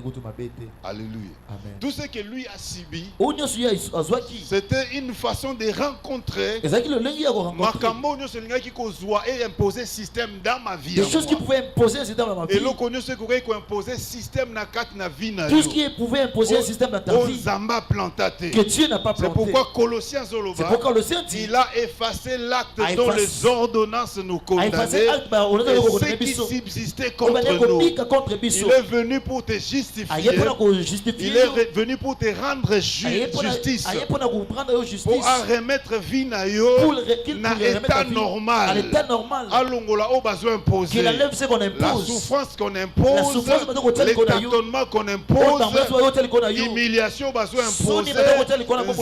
Alléluia. Amen. Tout ce que lui a subi, c'était une façon de rencontrer et imposer système dans ma vie. des choses qui pouvaient imposer un système dans ma vie. Et l'on connaît ce qui pourrait imposer système na vie. Tout ce qui pouvait imposer un système dans ta vie que Dieu n'a pas C'est planté. pourquoi Colossiens C'est pourquoi le Saint dit, il a effacé l'acte a dont effacé- les ordonnances nous a effacé condamnaient acte, bah, on a et reconnu ce qui Bisso. subsistait On va dire contre nous. qu'on contre Bisso. Il est venu pour te justifier. Aïe, pour qu'on justifie. Il est venu pour te rendre Aïe, justice. pour qu'on prendre justice. Pour remettre vie na yo na état normal. À l'état normal. Alongola au besoin imposé. Qu'il enlève ce qu'on La impose. souffrance qu'on La impose, souffrance qu'on a eu. les tâtonnements qu'on impose, l'humiliation besoin imposé.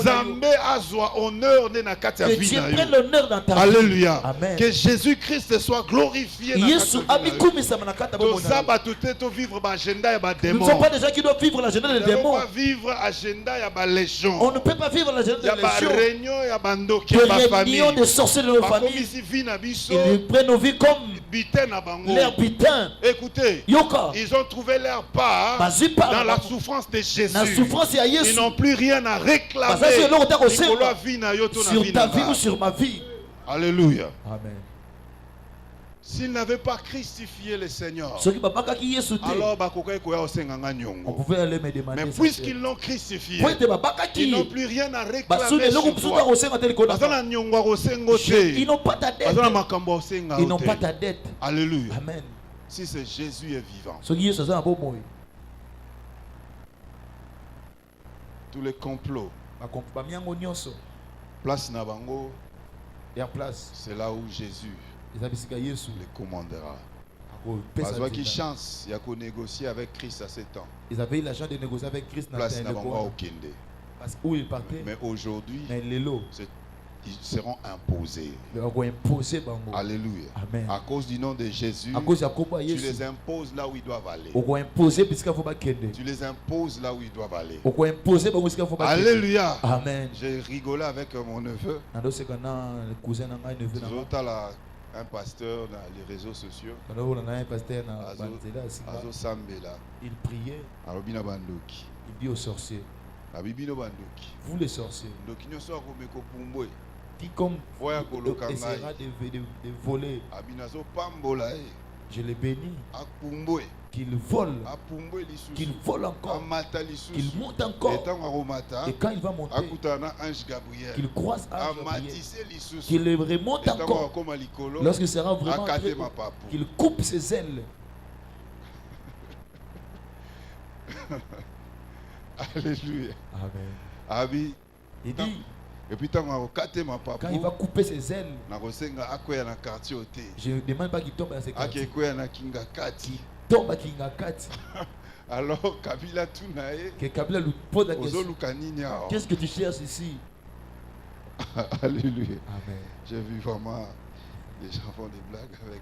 Zambé azwa honneur ne na kati ya Que vie Dieu na prenne yo. l'honneur dans ta vie. Alléluia. Amen. Que Jésus-Christ soit glorifié na Yesu kati ya vie na yo. amikumisa manakata Toza bomona. bato te to vivre ba agenda ya ba Nous ne démon. sommes pas des gens qui doivent vivre la journée des Nous ne démons. pas vivre agenda ya ba légion. On ne peut pas vivre la journée Ya des ba légions. réunion ya ba ndoki De ba famille. réunions de sorciers de nos familles. Bakomisi vie na biso. Ils prennent nos vies comme Bitin na bango. leur butin. Écoutez, Yoka. ils ont trouvé leur part Bazui part. dans la souffrance de Jésus. La souffrance est à Ils Yesu. n'ont plus rien à réclamer. Parce que l'on t'a reçu Nikolo a vie na yo to na sur vie ta na vie nga. ou sur ma vie. Alléluia. Amen. S'ils n'avaient pas crucifié le Seigneur, Ceux qui babaka qui Yesu te. alors bakokai koya osenganga On nyongo. pouvait aller me demander. Mais ça, puisqu'ils c'est- l'ont crucifié, Pointe babaka ils qui. n'ont plus rien à Basune réclamer loko sur kusuka toi. rosenga tel kona. Baza na nyongo ya kosengo te. Ils n'ont pas ta dette. Baza na makambo ya kosenga Ils n'ont te. pas ta dette. Alléluia. Amen. Si c'est Jésus est vivant, Ceux qui Yesu ça bon moi. tous les complots, Ba miango nyonso. place na bango, Et en place. c'est là où Jésus Les abisika Yesu. les commandera. Parce Parce qu'il chance, il y a qu'à négocier avec Christ à 7 ans. ils avaient eu l'argent de négocier avec Christ dans Place le na bango coin. au Kende. Parce où ils partaient. Mais aujourd'hui, Mais les lots. ils seront imposés. Ils ont imposé bango. Alléluia. Amen. À cause du nom de Jésus, À cause de Yakobo tu Yesu. les imposes là où ils doivent aller. On va imposer puisqu'il faut pas kende. Tu les imposes là où ils doivent aller. On va imposer bango puisqu'il faut pas kende. Alléluia. Amen. J'ai rigolé avec mon neveu. Nando c'est quand le cousin n'a pas neveu n'a Un pasteur dans les réseaux sociaux. quand on a un pasteur na Azo- banzela sika. Azo Sambela. Il priait, Alobina Bandoki. il dit aux sorciers, Abibino Bandoki. vous les sorciers, Ndoki nyoso akomeko pumbwe. qui comme Voya koloka essaiera ngai. de voler, Abinazo pambola e. je les bénis, Akumbwe. qu'ils volent, Apumbwe lisusu. qu'ils volent encore, Amata lisusu. qu'ils montent encore. Etango akomata. Et quand il va monter, Akutana ange Gabriel. qu'il croise à Gabriel, Amatisse lisusu. qu'il le remonte Etango encore. akoma likolo. Lorsqu'il sera vraiment Akate très ma haut, papu. qu'il coupe ses ailes. Alléluia. Amen. Abi. Il dit, Et puis tango akate ma papu. quand il va couper ses ailes, Nakosenga akwea na quartier ote. je ne demande pas qu'il tombe dans ses quartiers. Akekwea na kinga kati. Tombe à Kingakati. Alors Kabila tunae. Que Kabila lui pose la question. Ozoluka nini hao? Qu'est-ce que tu cherches ici? Alléluia. Amen. J'ai vu vraiment les gens font des blagues avec.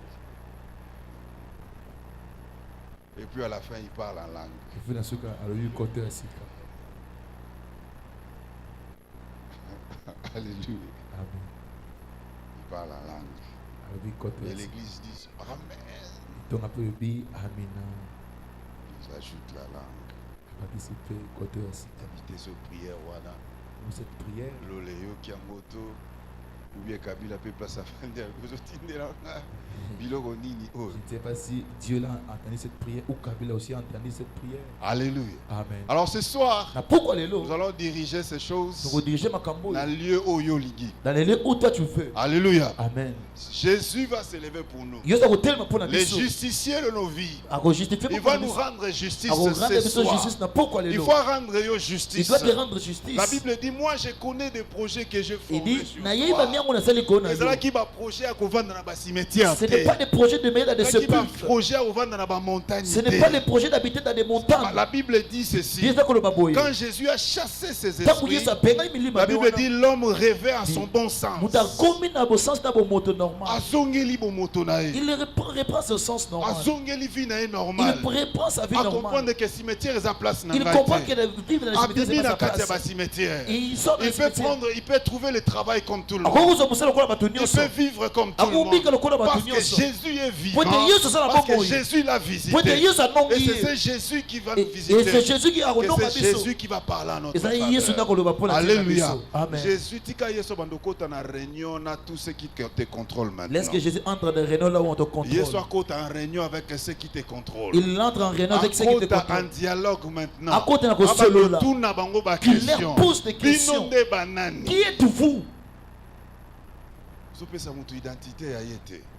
Et puis à la fin, ils parlent en langue. Je fais dans ce cas, alors il côté à Sika. Alléluia. Amen. Il parle la langue. Et l'église dit Amen. Donc après le bi amina. Ils ajoutent la langue. Participer côté aussi. Habiter cette prière voilà. Cette prière. L'oléo qui a moto. Ou bien Kabila peut passer à faire des biloko nini. Je ne sais pas si Dieu l'a entendu cette prière ou Kabila aussi a entendu cette prière. Alléluia. Amen. Alors ce soir, nous allons diriger ces choses dans le lieu où Yoligi. Dans le lieu où toi tu veux. Alléluia. Amen. Jésus va s'élever pour nous. Les justiciers de nos vies. Il va nous rendre justice ce soir. Il faut rendre justice. La Bible dit, moi je connais des projets que je formé sur toi. Ce n'est pas des projets de mettre dans des sépulcres. Ce n'est pas des projets d'habiter dans des montagnes. La Bible dit ceci. Quand Jésus a chassé ses esprits, la Bible dit l'homme rêvait à son bon sens. Il reprend ce sens normal. Il reprend sa vie normale. Il comprend que vivre dans les cimetières, il peut trouver le travail comme tout le monde. Il peut vivre comme tout le monde. Parce que Jésus est vivant. Parce que Jésus l'a visité. Et c'est Jésus qui va nous visiter. Et c'est Jésus qui va parler à notre faveur. Alléluia. Jésus dit qu'il y a réunion à tous ceux qui te contrôlent maintenant. Laisse que Jésus entre dans la réunion là où on te contrôle. Il est en réunion avec ceux qui te contrôlent. Il entre en réunion avec ceux qui te contrôlent. En dialogue maintenant. À côté de ceux-là. Il leur pose des questions. Qui êtes-vous?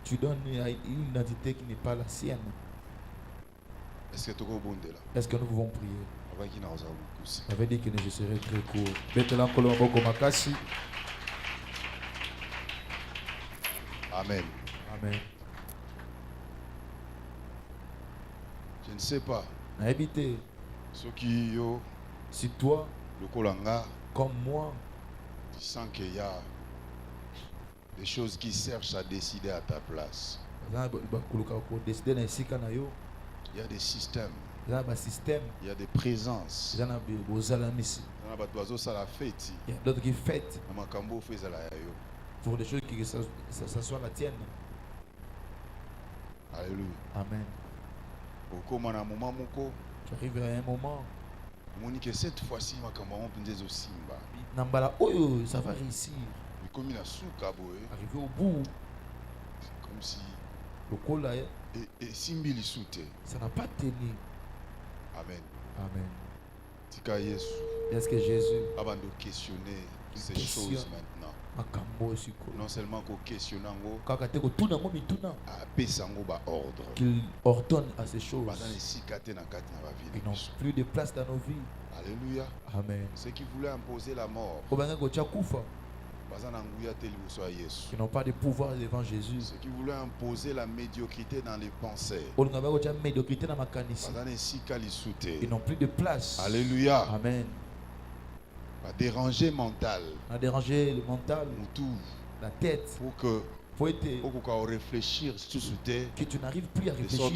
Tu donnes une identité qui n'est pas la sienne. Est-ce que nous pouvons prier? Ça veut dire que je serai très court. Amen. Amen. Je ne sais pas. Si toi, comme moi, tu sens qu'il y a des choses qui cherchent à décider à ta place. Il y a des systèmes. Il y a des présences. Il y a d'autres qui fêtent pour des choses qui ça soit la tienne. Alléluia. Amen. Tu arrives à un moment. Cette fois-ci, ça va réussir. Arriver au bout. Comme si ça n'a pas tenu. Amen. Amen. Est-ce que Jésus a questionné ces choses maintenant? Non seulement qu'on questionne, qu'il ordonne à ces choses. Ils n'ont plus de place dans nos vies. Alléluia. Amen. Ceux qui voulaient imposer la mort, qui n'ont pas de pouvoir devant Jésus. Ceux qui voulaient imposer la médiocrité dans les pensées, ils n'ont plus de place. Alléluia. Amen. Va déranger mental. Va déranger le mental. La tête. Pour que réfléchir que tu n'arrives plus à réfléchir.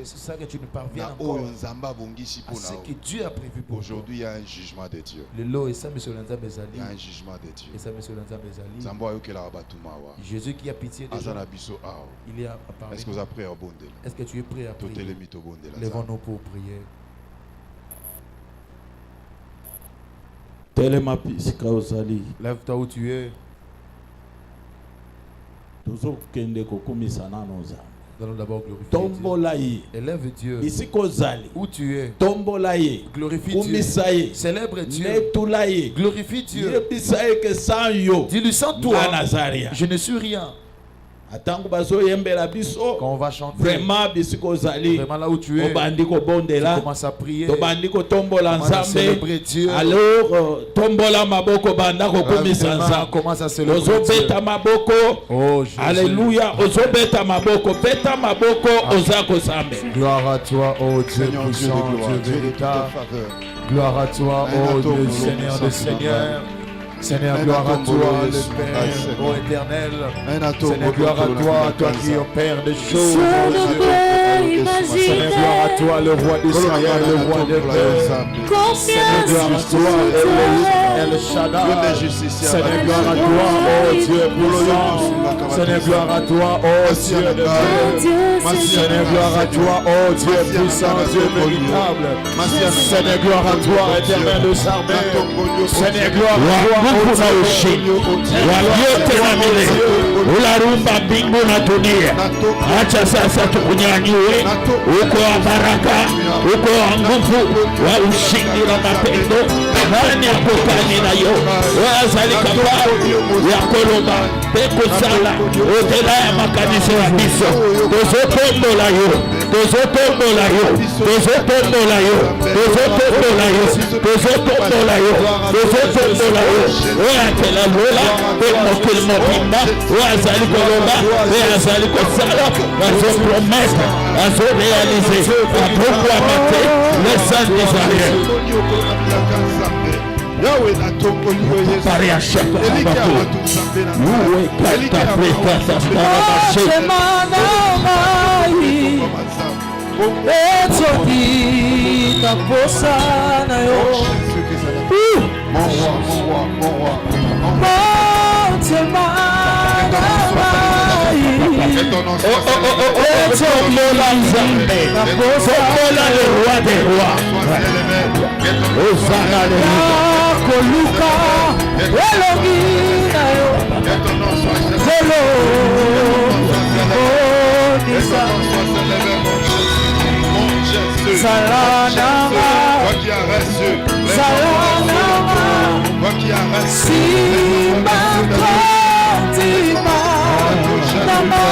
C'est ça que tu ne parviens encore à ce que Dieu a prévu pour aujourd'hui. Il y a un jugement de Dieu. Il y a un jugement de Dieu. Jésus qui a pitié de nous. Il est à parler. Est-ce que vous êtes prêts à bondir? Est-ce que tu es prêt à prier? Lèvons-nous pour prier. Lève-toi où tu es. Nous allons d'abord glorifier Dieu. Élève Dieu. Où tu es. Glorifie Dieu. Célèbre Dieu. Glorifie Dieu. Dis-lui sans toi, je ne suis rien. Quand on va chanter, vraiment là où tu es, tu commences à prier, tu commences à célébrer Dieu. Alors, tombola maboko banda kokumisa commence à célébrer Dieu. Oh Jésus. Alléluia. Ozobeta maboko, beta maboko, ozako sambe. Gloire à toi, oh Dieu puissant, Dieu véritable. Gloire à toi, oh Dieu, Seigneur de Seigneurs. Seigneur, gloire à toi, le Père, ô éternel. Seigneur, gloire à toi, toi qui opères des choses. Seigneur, gloire à toi, le roi d'Israël, le roi des pères. Seigneur, gloire à toi, El Shaddai. Dieu des justiciers. Seigneur, gloire à toi, oh Dieu puissant. Seigneur, gloire à toi, oh Dieu de Dieu. Seigneur, gloire à toi, oh Dieu puissant, Dieu véritable. Seigneur, gloire à toi, éternel de armées. Seigneur, gloire à toi, oh Dieu. Acha sasa tukunyanyue uko wa baraka, uko wa nguvu, wa ushindi na mapendo. Nani akutani nayo? Wazali kabla ya koloba peko sala otela ya makanisa ya biso. Tozotombola yo, tozotombola yo, tozotombola yo, tozotombola yo, tozotombola yo, tozotombola yo. Oyatela lola peko kilmobimba, wazali koloba, wazali kosala, wazo promettre, wazo réaliser, proclamer les saints d'Israël. Pare a chaque bateau. Nous kata preta semana mai. Etodi na posa na yo. Le roi des rois. Hosanna Koluka, Elogina, Zelo, Salana, Salana, Simba, Tima, Nama,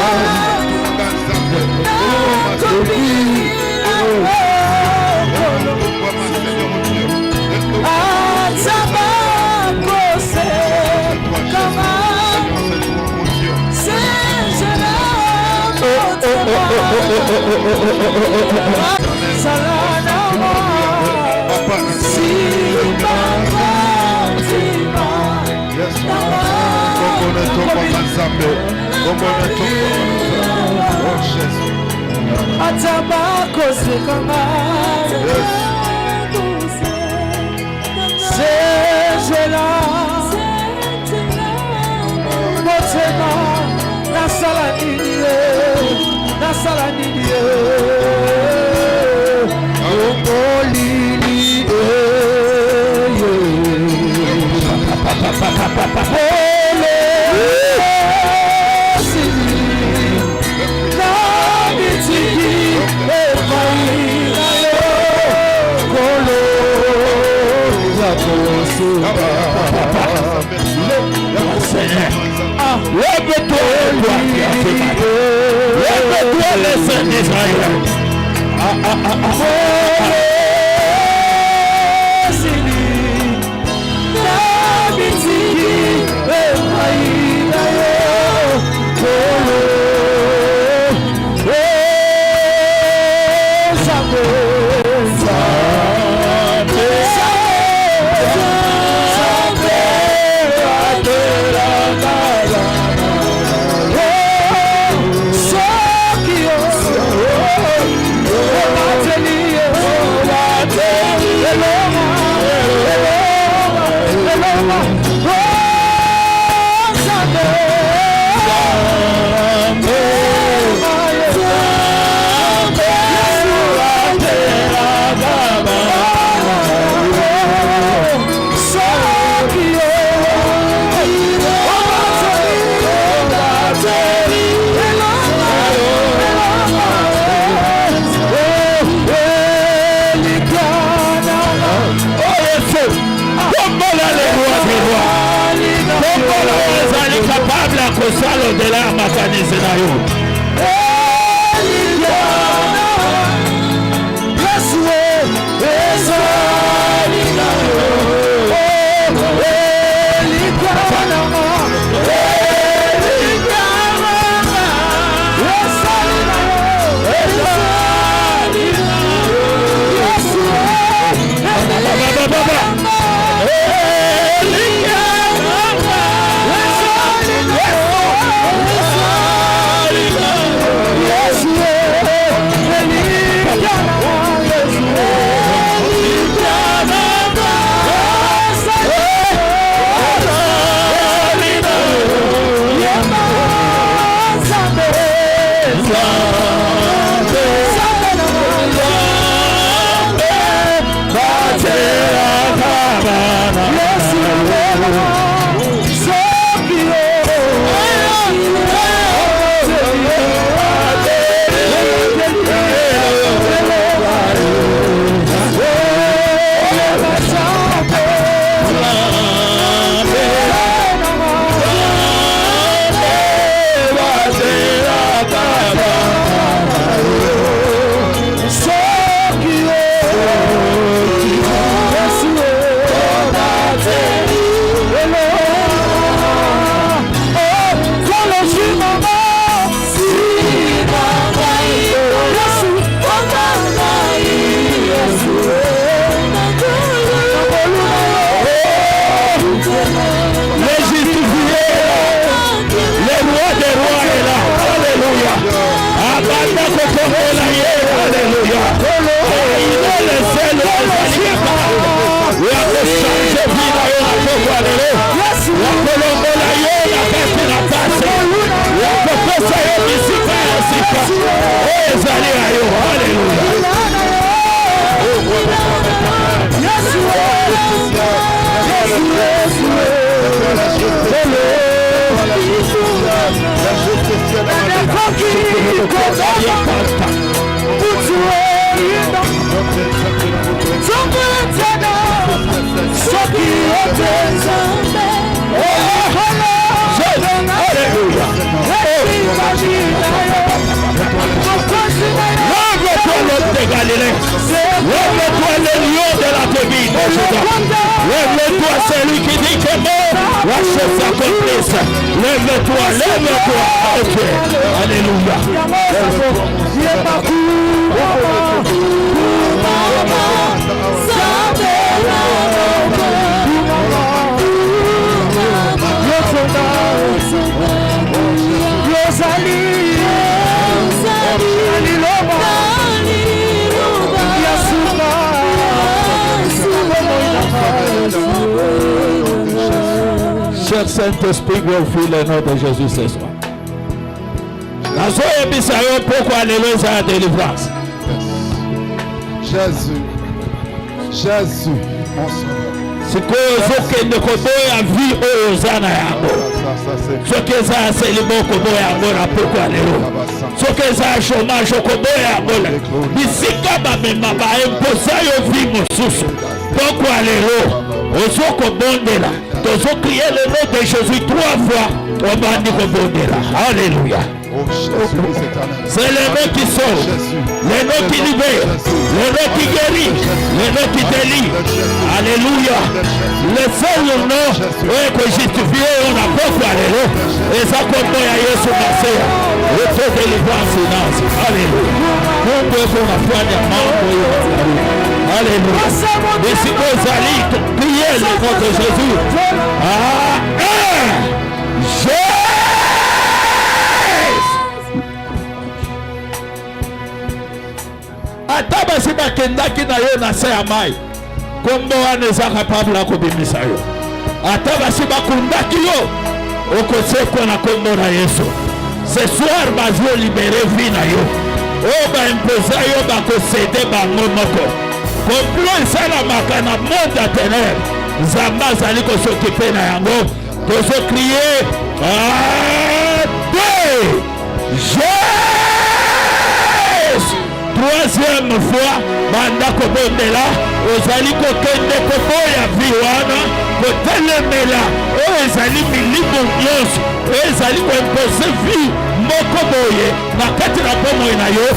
Lève-toi l'homme de Galilée. Lève-toi le lion de la tribu. Lève-toi celui qui dit que mort, la chose s'accomplisse. Lève-toi, lève-toi. Ok. Alléluia. Cher Saint-Esprit, glorifie le nom de Jésus ce soir. Pourquoi alléluia la délivrance? Jésus, Jésus, mon Seigneur. C'est que ce ne koboya vie ozana yango. Ce que ça c'est le bon koboya ngora pourquoi alléluia. Ce que ça chômage koboya ngora. Bisika ba mema ba imposa yo vie mosusu. Pourquoi alléluia. Ozo kobondela. Tozo crier le nom de Jésus 3 fois. On va dire kobondela. Alléluia. C'est le nom qui sauve, le nom qui libère, le nom qui guérit, le nom qui délivre. Alléluia. Le seul nom que justifié, on a beaucoup alléluia. Et ça compte à Yesu Massia. Le taux de délivrance finance. Alléluia. Nous devons la foi des membres. Alléluia. Et si vous allez prier le nom de Jésus. Ata basi bakendaki na yo na se ya mai kombo wana eza capable ya kobimisa yo. Ata basi bakundaki yo okosekwa na kombo na Yesu. Ce soir bazio libere vie na yo. O baimposa yo bakosede bango moko. Komplo esalamaka na monde ya ténèbre. Nzambe azali kosokipe na yango. Tozokriye troisième fois, bandako bondela, ozali kokende koboya viwana, kotelemela, ezali milimo nyonso, ezali koimpose vie moko boye, na kati na bomoi na yo,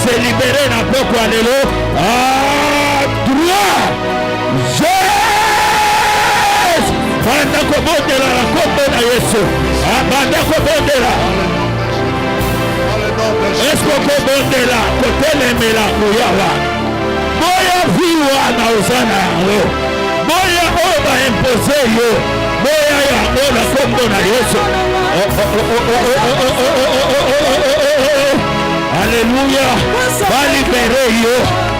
se libere na boko alelo, droit, Jésus, bandako bondela na kombo na Yesu, bandako bondela. Est-ce qu'on peut monter là, côté les mélanges, Boya viwa na uzana yo. Boya oba impose yo. Boya ya ola kombo na Yesu. Alléluia. Va libérer yo.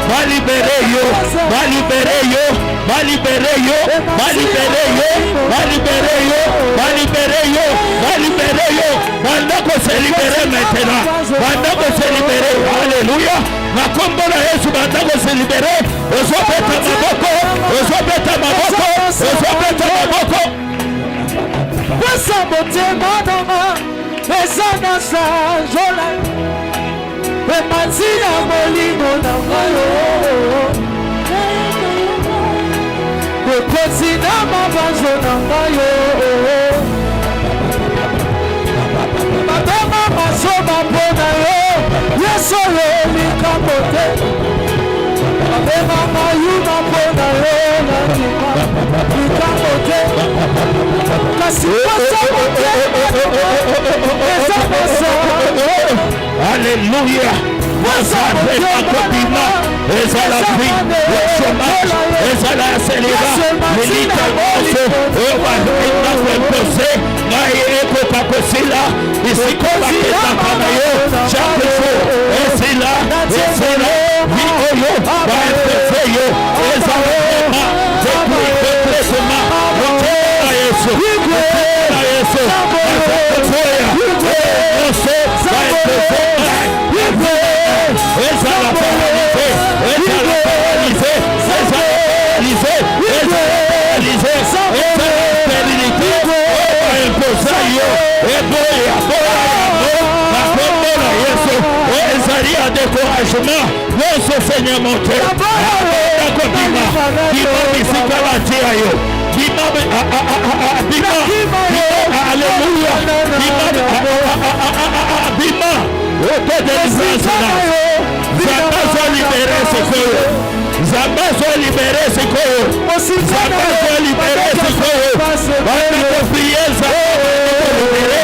Va libérer yo. Va libérer yo. Va libérer yo. Va libérer yo. Va libérer yo. Va libérer yo. Va libérer yo. Bandako se libérer maintenant. Bandako se libérer. Alléluia. Na kombo na Yesu bandako se libérer. Ozobeta maboko. Ozobeta maboko. Ozobeta maboko. Pesa motema nanga. Pesa na sanjola. Pemanzina molimo nanga yo. Pekozina mabanzo nanga yo. Madama masoba mpona yo. Yesu yo likamote. Madama mayuma mpona yo. Likamote. Kasi pesa motema. Pesa mosa. Alléluia. Vous avez un compliment. Et ça la vie, le chômage, et ça la célébat, le lit de monstre, et on va imposer, et c'est là, ici comme à Kétakanayo, chaque jour, et c'est là, vie au yo, va imposer yo, et ça va vraiment, depuis complètement, retour à Yesu, découragement, non, ce Seigneur mon Dieu, Alléluia. Bima. Auto délivrance là. Zamba soit libéré ce corps. Zamba soit libéré ce corps. Zamba soit libéré ce corps. Votre prière Zamba libéré.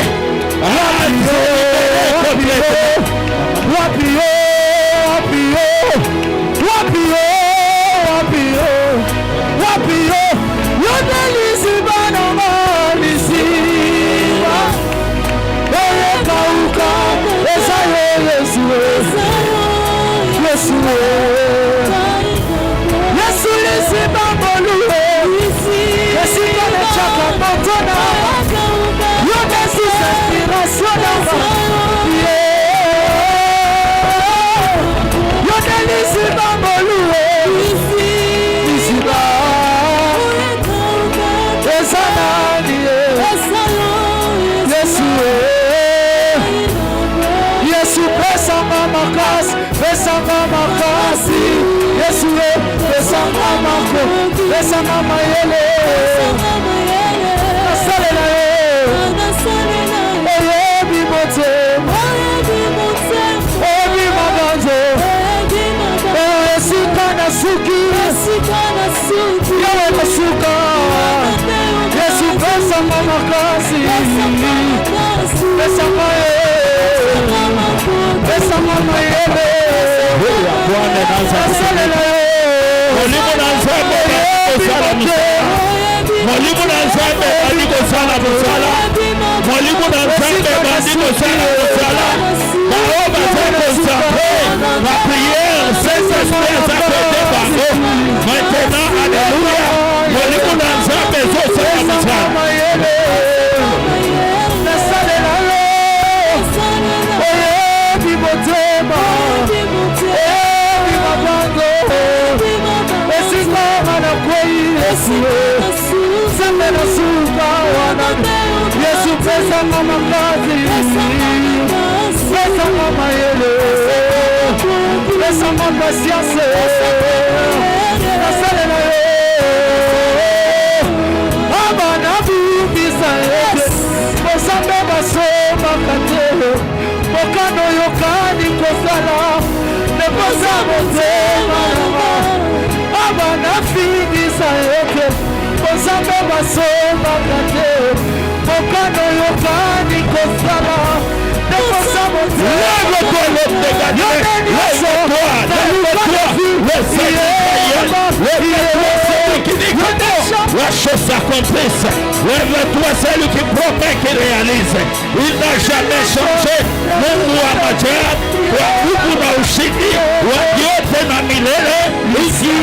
La chose s'accomplisse. Lève-toi, celui qui promet qu'il réalise. Il n'a jamais changé. Mungu wa majab, wa huku na ushindi, wa yote na milele. Ici,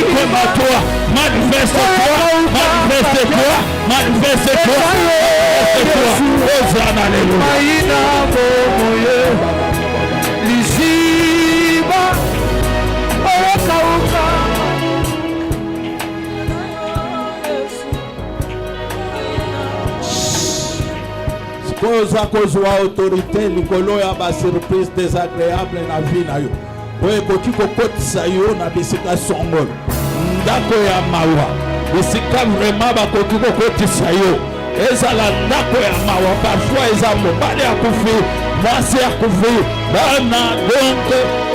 comme à toi. Manifeste-toi, manifeste-toi, manifeste-toi, manifeste-toi. Hosanna, alléluia. Koza kozwa autorité likolo ya ba surprise désagréable na vie na yo. Oye koki kokotisa yo na bisika songolo. Ndako ya mawa. Bisika vraiment bakoki kokotisa yo. Ezala ndako ya mawa parfois eza mobali akufi, mwasi akufi. Bana donc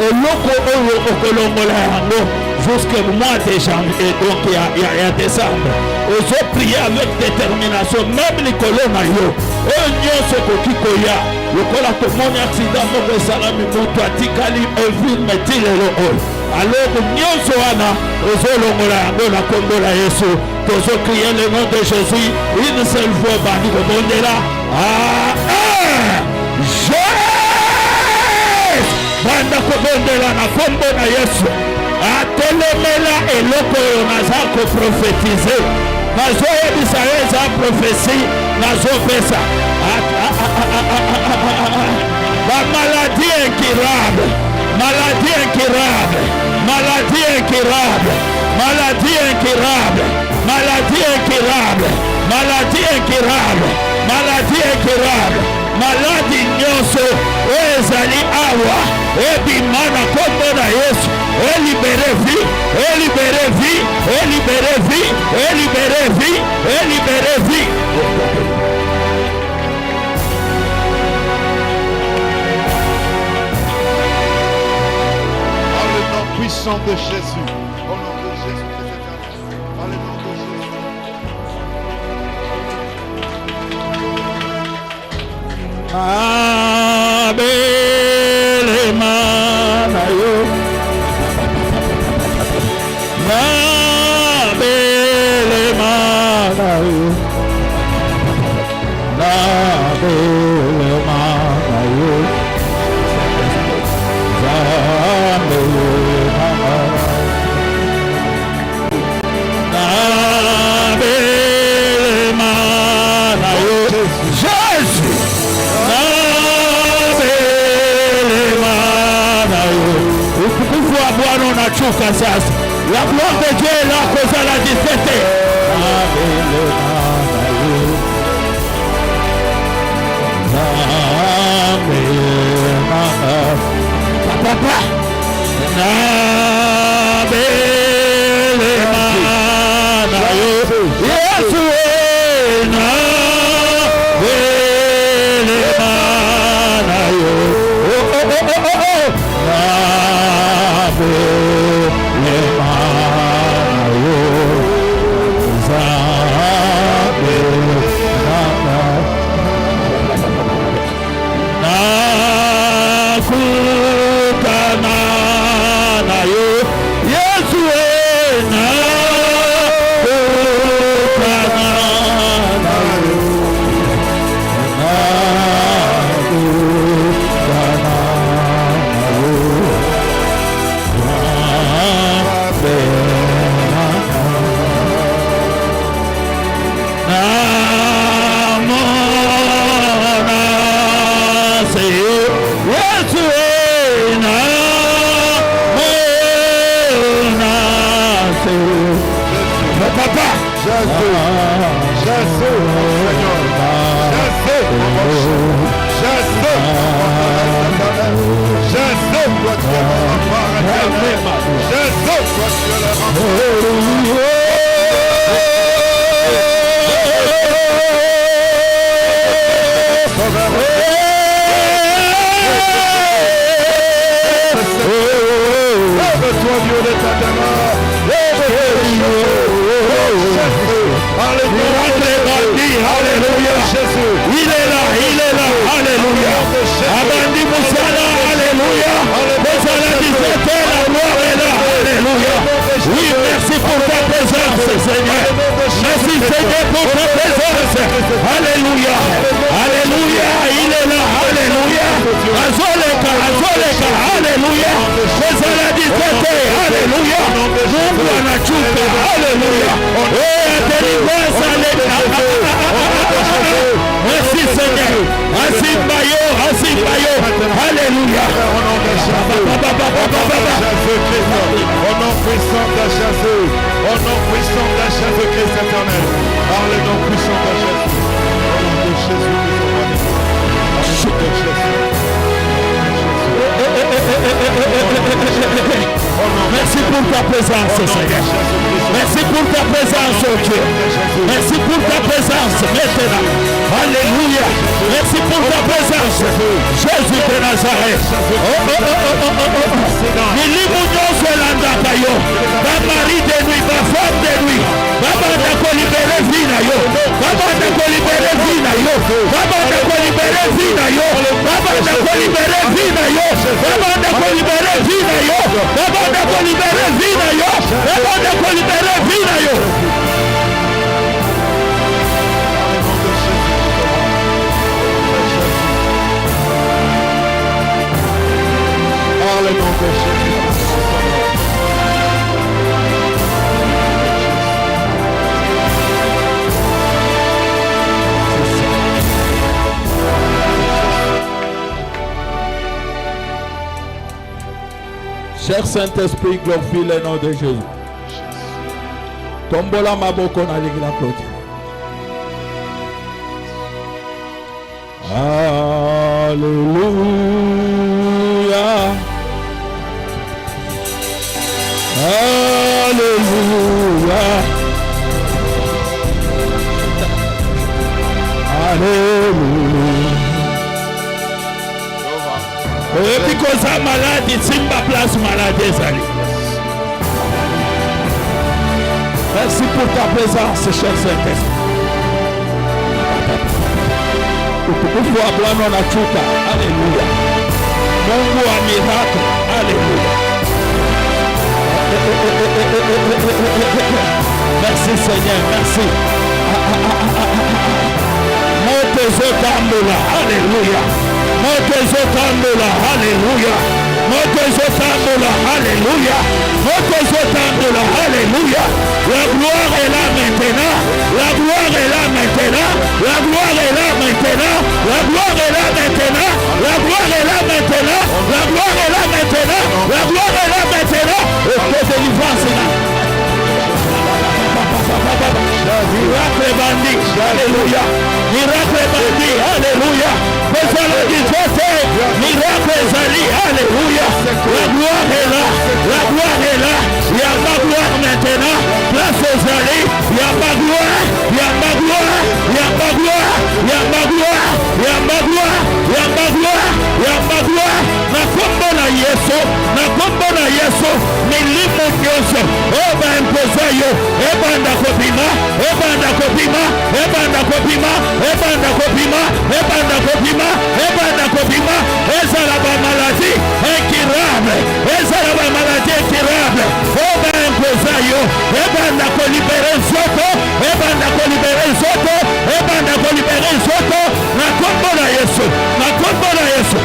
eloko oyo okolongola yango jusqu'au mois de janvier, donc il y a décembre. Ils ont prié avec détermination, même les colons na yo. Eux nyonso koki koya. Lokola tomoni accident moko esalami moto atikali ovine metilelo oyo. Alors nyonso wana ozolongola yango na kombo na Yesu. Tozo crier le nom de Jésus. Une seule fois bandi kobondela. Banda kobondela na kombo na Yesu. Atelemela eloko oyo naza koprofetize. Nazoyebisa ye eza prophétie nazopesa. La maladie incurable, maladie incurable, maladie incurable, maladie incurable, maladie incurable, maladie incurable, maladie incurable, maladie nyonso ezali awa ebimana kombo na Yesu et libérer vie, et libérer vie, et libérer vie, et libérer vie, et libérer vie. Dans le nom puissant de Jésus, au nom de Jésus Christ éternel, dans le nom de Jésus. Abele manayo, Abele manayo, Abele manayo, Abele manayo, Jésus. La gloire de Dieu est là cause à la disette. Papa. Merci pour ta présence, Seigneur. Merci pour ta présence, oh Dieu. Merci pour ta présence maintenant. Alléluia. Merci pour ta présence, Jésus de Nazareth. Mari de nuit, ma femme de nuit. Baba na kolibere vina yo. Baba na kolibere vina yo. Baba na kolibere vina yo. Baba na kolibere vina yo. Baba na kolibere vina yo. Baba na kolibere vina yo. Baba na kolibere vina yo. Par le nom de Jésus. Cher Saint-Esprit, glorifie le nom de Jésus. Tombola maboko na ligla kloti. Alléluia. Alléluia. Alléluia. Et puis quand ça malade, il simba place malade ezali. Merci pour ta présence, cher Saint-Esprit. Utukufu wa Bwana unachuka. Alléluia. Mungu wa miracle. Alléluia. Merci Seigneur, merci. Moto zotambula. Alléluia. Moto zotambula. Alléluia. Moto zotambula. Alléluia. Moto zotambula. Alléluia. La gloire est là maintenant. La gloire est là maintenant. La gloire est là maintenant. La gloire est là maintenant. La gloire est là maintenant. La gloire est là maintenant. La gloire est là maintenant. Et que délivrance est là. Miracle bandit, alléluia. Miracle bandit, alléluia. Miracle Zali, alléluia. La gloire est là, la gloire est là. Il y a ma gloire maintenant. Place aux Zali, il y a ma gloire, il y a ma gloire, il y a ma gloire, il y a ma gloire, il y a ma gloire, il y a ma gloire, il y a ma gloire. Na kombo na Yesu, na kombo na Yesu, milimo nyoso. Oba impoza yo, ebanda kopima, ebanda kopima, ebanda kopima, ebanda kopima, ebanda kopima, ebanda kopima. Ezala ba maladie incurable, ezala ba maladie incurable. Oba impoza yo, ebanda ko libérer soto, ebanda ko libérer soto, ebanda ko libérer soto. Na kombo na Yesu, na kombo na Yesu.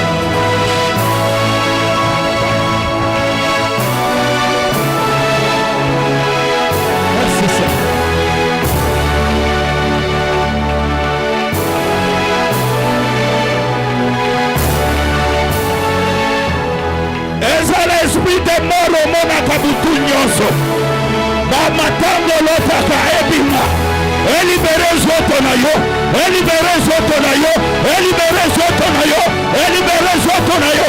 L'esprit de mort au monde a kabutu nyonso. Ba matango lotaka ebima. Elibere zoto na yo. Elibere zoto na yo. Elibere zoto na yo. Elibere zoto na yo.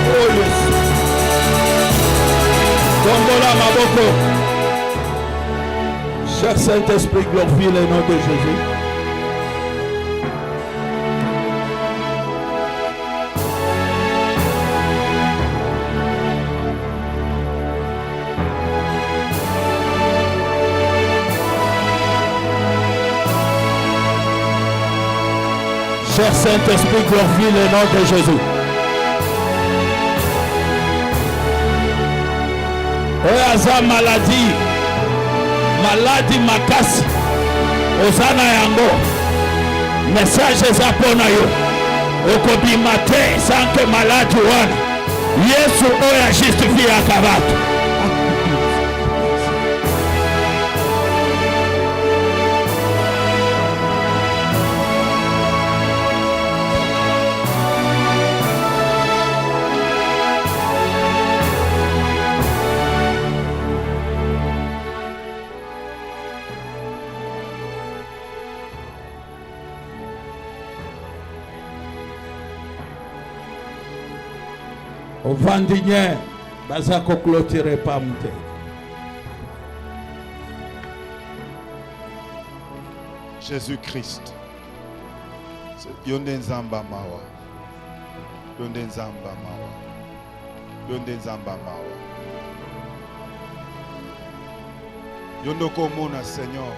Oh yes. Tombola maboko. Cher Saint-Esprit, glorifie le nom de Jésus. Cher Saint-Esprit, glorifie le nom de Jésus. Oyaza maladie. Maladie makasi ozana yango message eza pona yo okobima te sanke maladi wana Yesu oyo ajustifiaka bato. Vandinye bazako clôturer pas monter. Jésus-Christ. Yonde nzamba mawa. Yonde nzamba mawa. Yonde nzamba mawa. Yondo komona Seigneur.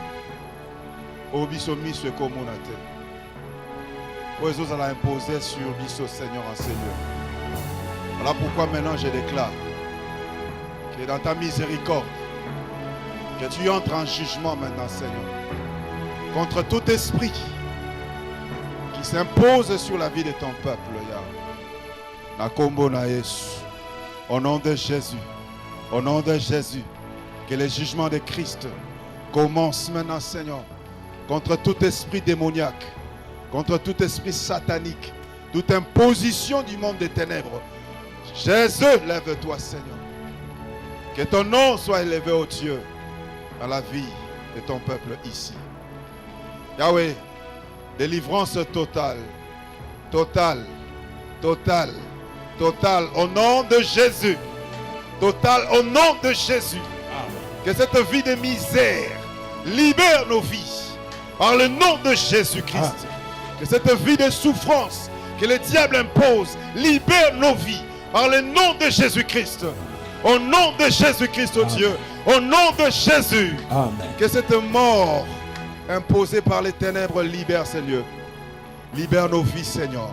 Obiso miso komona te. Oezo za la imposer sur biso Seigneur en Seigneur. Voilà pourquoi maintenant je déclare que dans ta miséricorde, que tu entres en jugement maintenant, Seigneur, contre tout esprit qui s'impose sur la vie de ton peuple, Yahweh. Nakombo na Yesu, au nom de Jésus, au nom de Jésus, que le jugement de Christ commence maintenant, Seigneur, contre tout esprit démoniaque, contre tout esprit satanique, toute imposition du monde des ténèbres. Jésus, lève-toi, Seigneur. Que ton nom soit élevé au Dieu dans la vie de ton peuple ici. Yahweh, Délivrance totale. Totale. Totale. Totale. Au nom de Jésus. Totale au nom de Jésus. Que cette vie de misère libère nos vies. Par le nom de Jésus-Christ. Que cette vie de souffrance que le diable impose libère nos vies. Par le nom de Jésus-Christ. Au nom de Jésus-Christ, oh Dieu. Au nom de Jésus. Amen. Que cette mort imposée par les ténèbres libère ces lieux. Libère nos vies, Seigneur.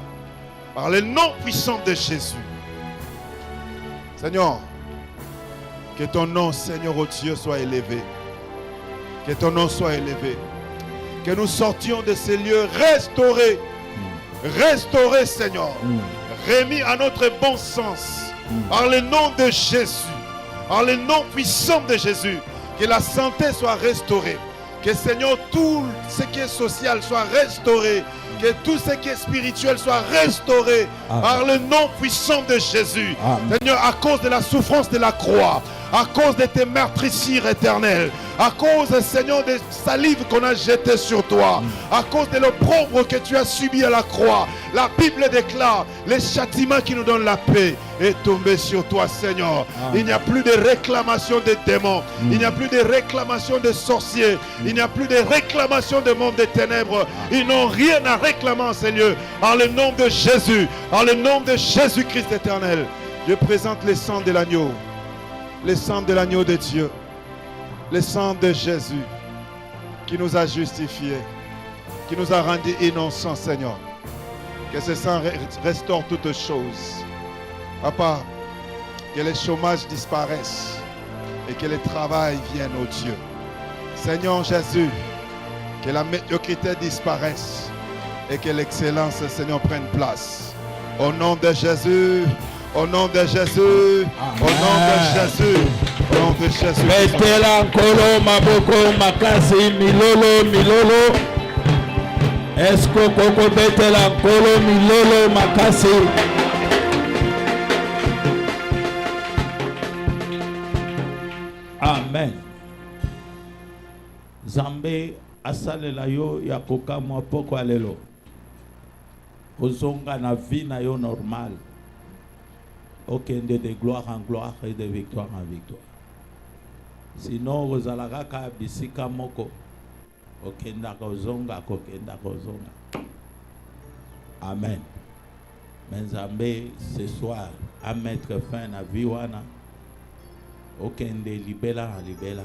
Par le nom puissant de Jésus. Seigneur, que ton nom, Seigneur, oh Dieu, soit élevé. Que ton nom soit élevé. Que nous sortions de ces lieux restaurés. Restaurés, Seigneur. Remis à notre bon sens. Par le nom de Jésus. Par le nom puissant de Jésus. Que la santé soit restaurée. Que, Seigneur, tout ce qui est social soit restauré. Que tout ce qui est spirituel soit restauré. Amen. Par le nom puissant de Jésus. Amen. Seigneur, à cause de la souffrance de la croix, à cause de tes meurtrissures éternelles, à cause, Seigneur, des salives qu'on a jetées sur toi, à cause de l'opprobre que tu as subi à la croix, la Bible déclare, les châtiments qui nous donnent la paix est tombé sur toi, Seigneur. Amen. Il n'y a plus de réclamation des démons, il n'y a plus de réclamation des sorciers, il n'y a plus de réclamation des mondes des ténèbres. Ils n'ont rien à réclamer, Seigneur. Par le nom de Jésus, par le nom de Jésus-Christ éternel, je présente le sang de l'agneau. Le sang de l'agneau de Dieu, le sang de Jésus qui nous a justifiés, qui nous a rendus innocents, Seigneur. Que ce sang restaure toutes choses. Papa, que les chômages disparaissent et que le travail vienne, au Dieu. Seigneur Jésus, que la médiocrité disparaisse et que l'excellence, Seigneur, prenne place. Au nom de Jésus. Au nom de Jésus, au nom de Jésus, au nom de Jésus. Betela nkolo maboko makasi milolo milolo. Esko koko betela nkolo milolo makasi. Amen. Zambe asalela yo ya kokamwa poko alelo. Ozonga na vie na yo normal. Okende de gloire en gloire et de victoire en victoire. Sinon, vous allez à bisika moko. Okenda kozonga, kokenda kozonga. Amen. Menzambe, ce soir, à mettre fin à viwana. Okende libela, libela.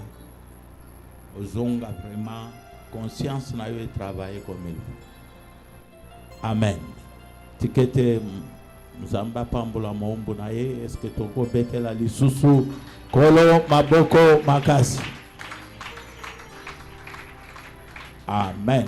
Ozonga vraiment, conscience na yo travailler comme il faut. Amen. Tikete. Mzamba pambula maumbu na ye, eske toko betela lisusu kolo maboko makasi. Amen.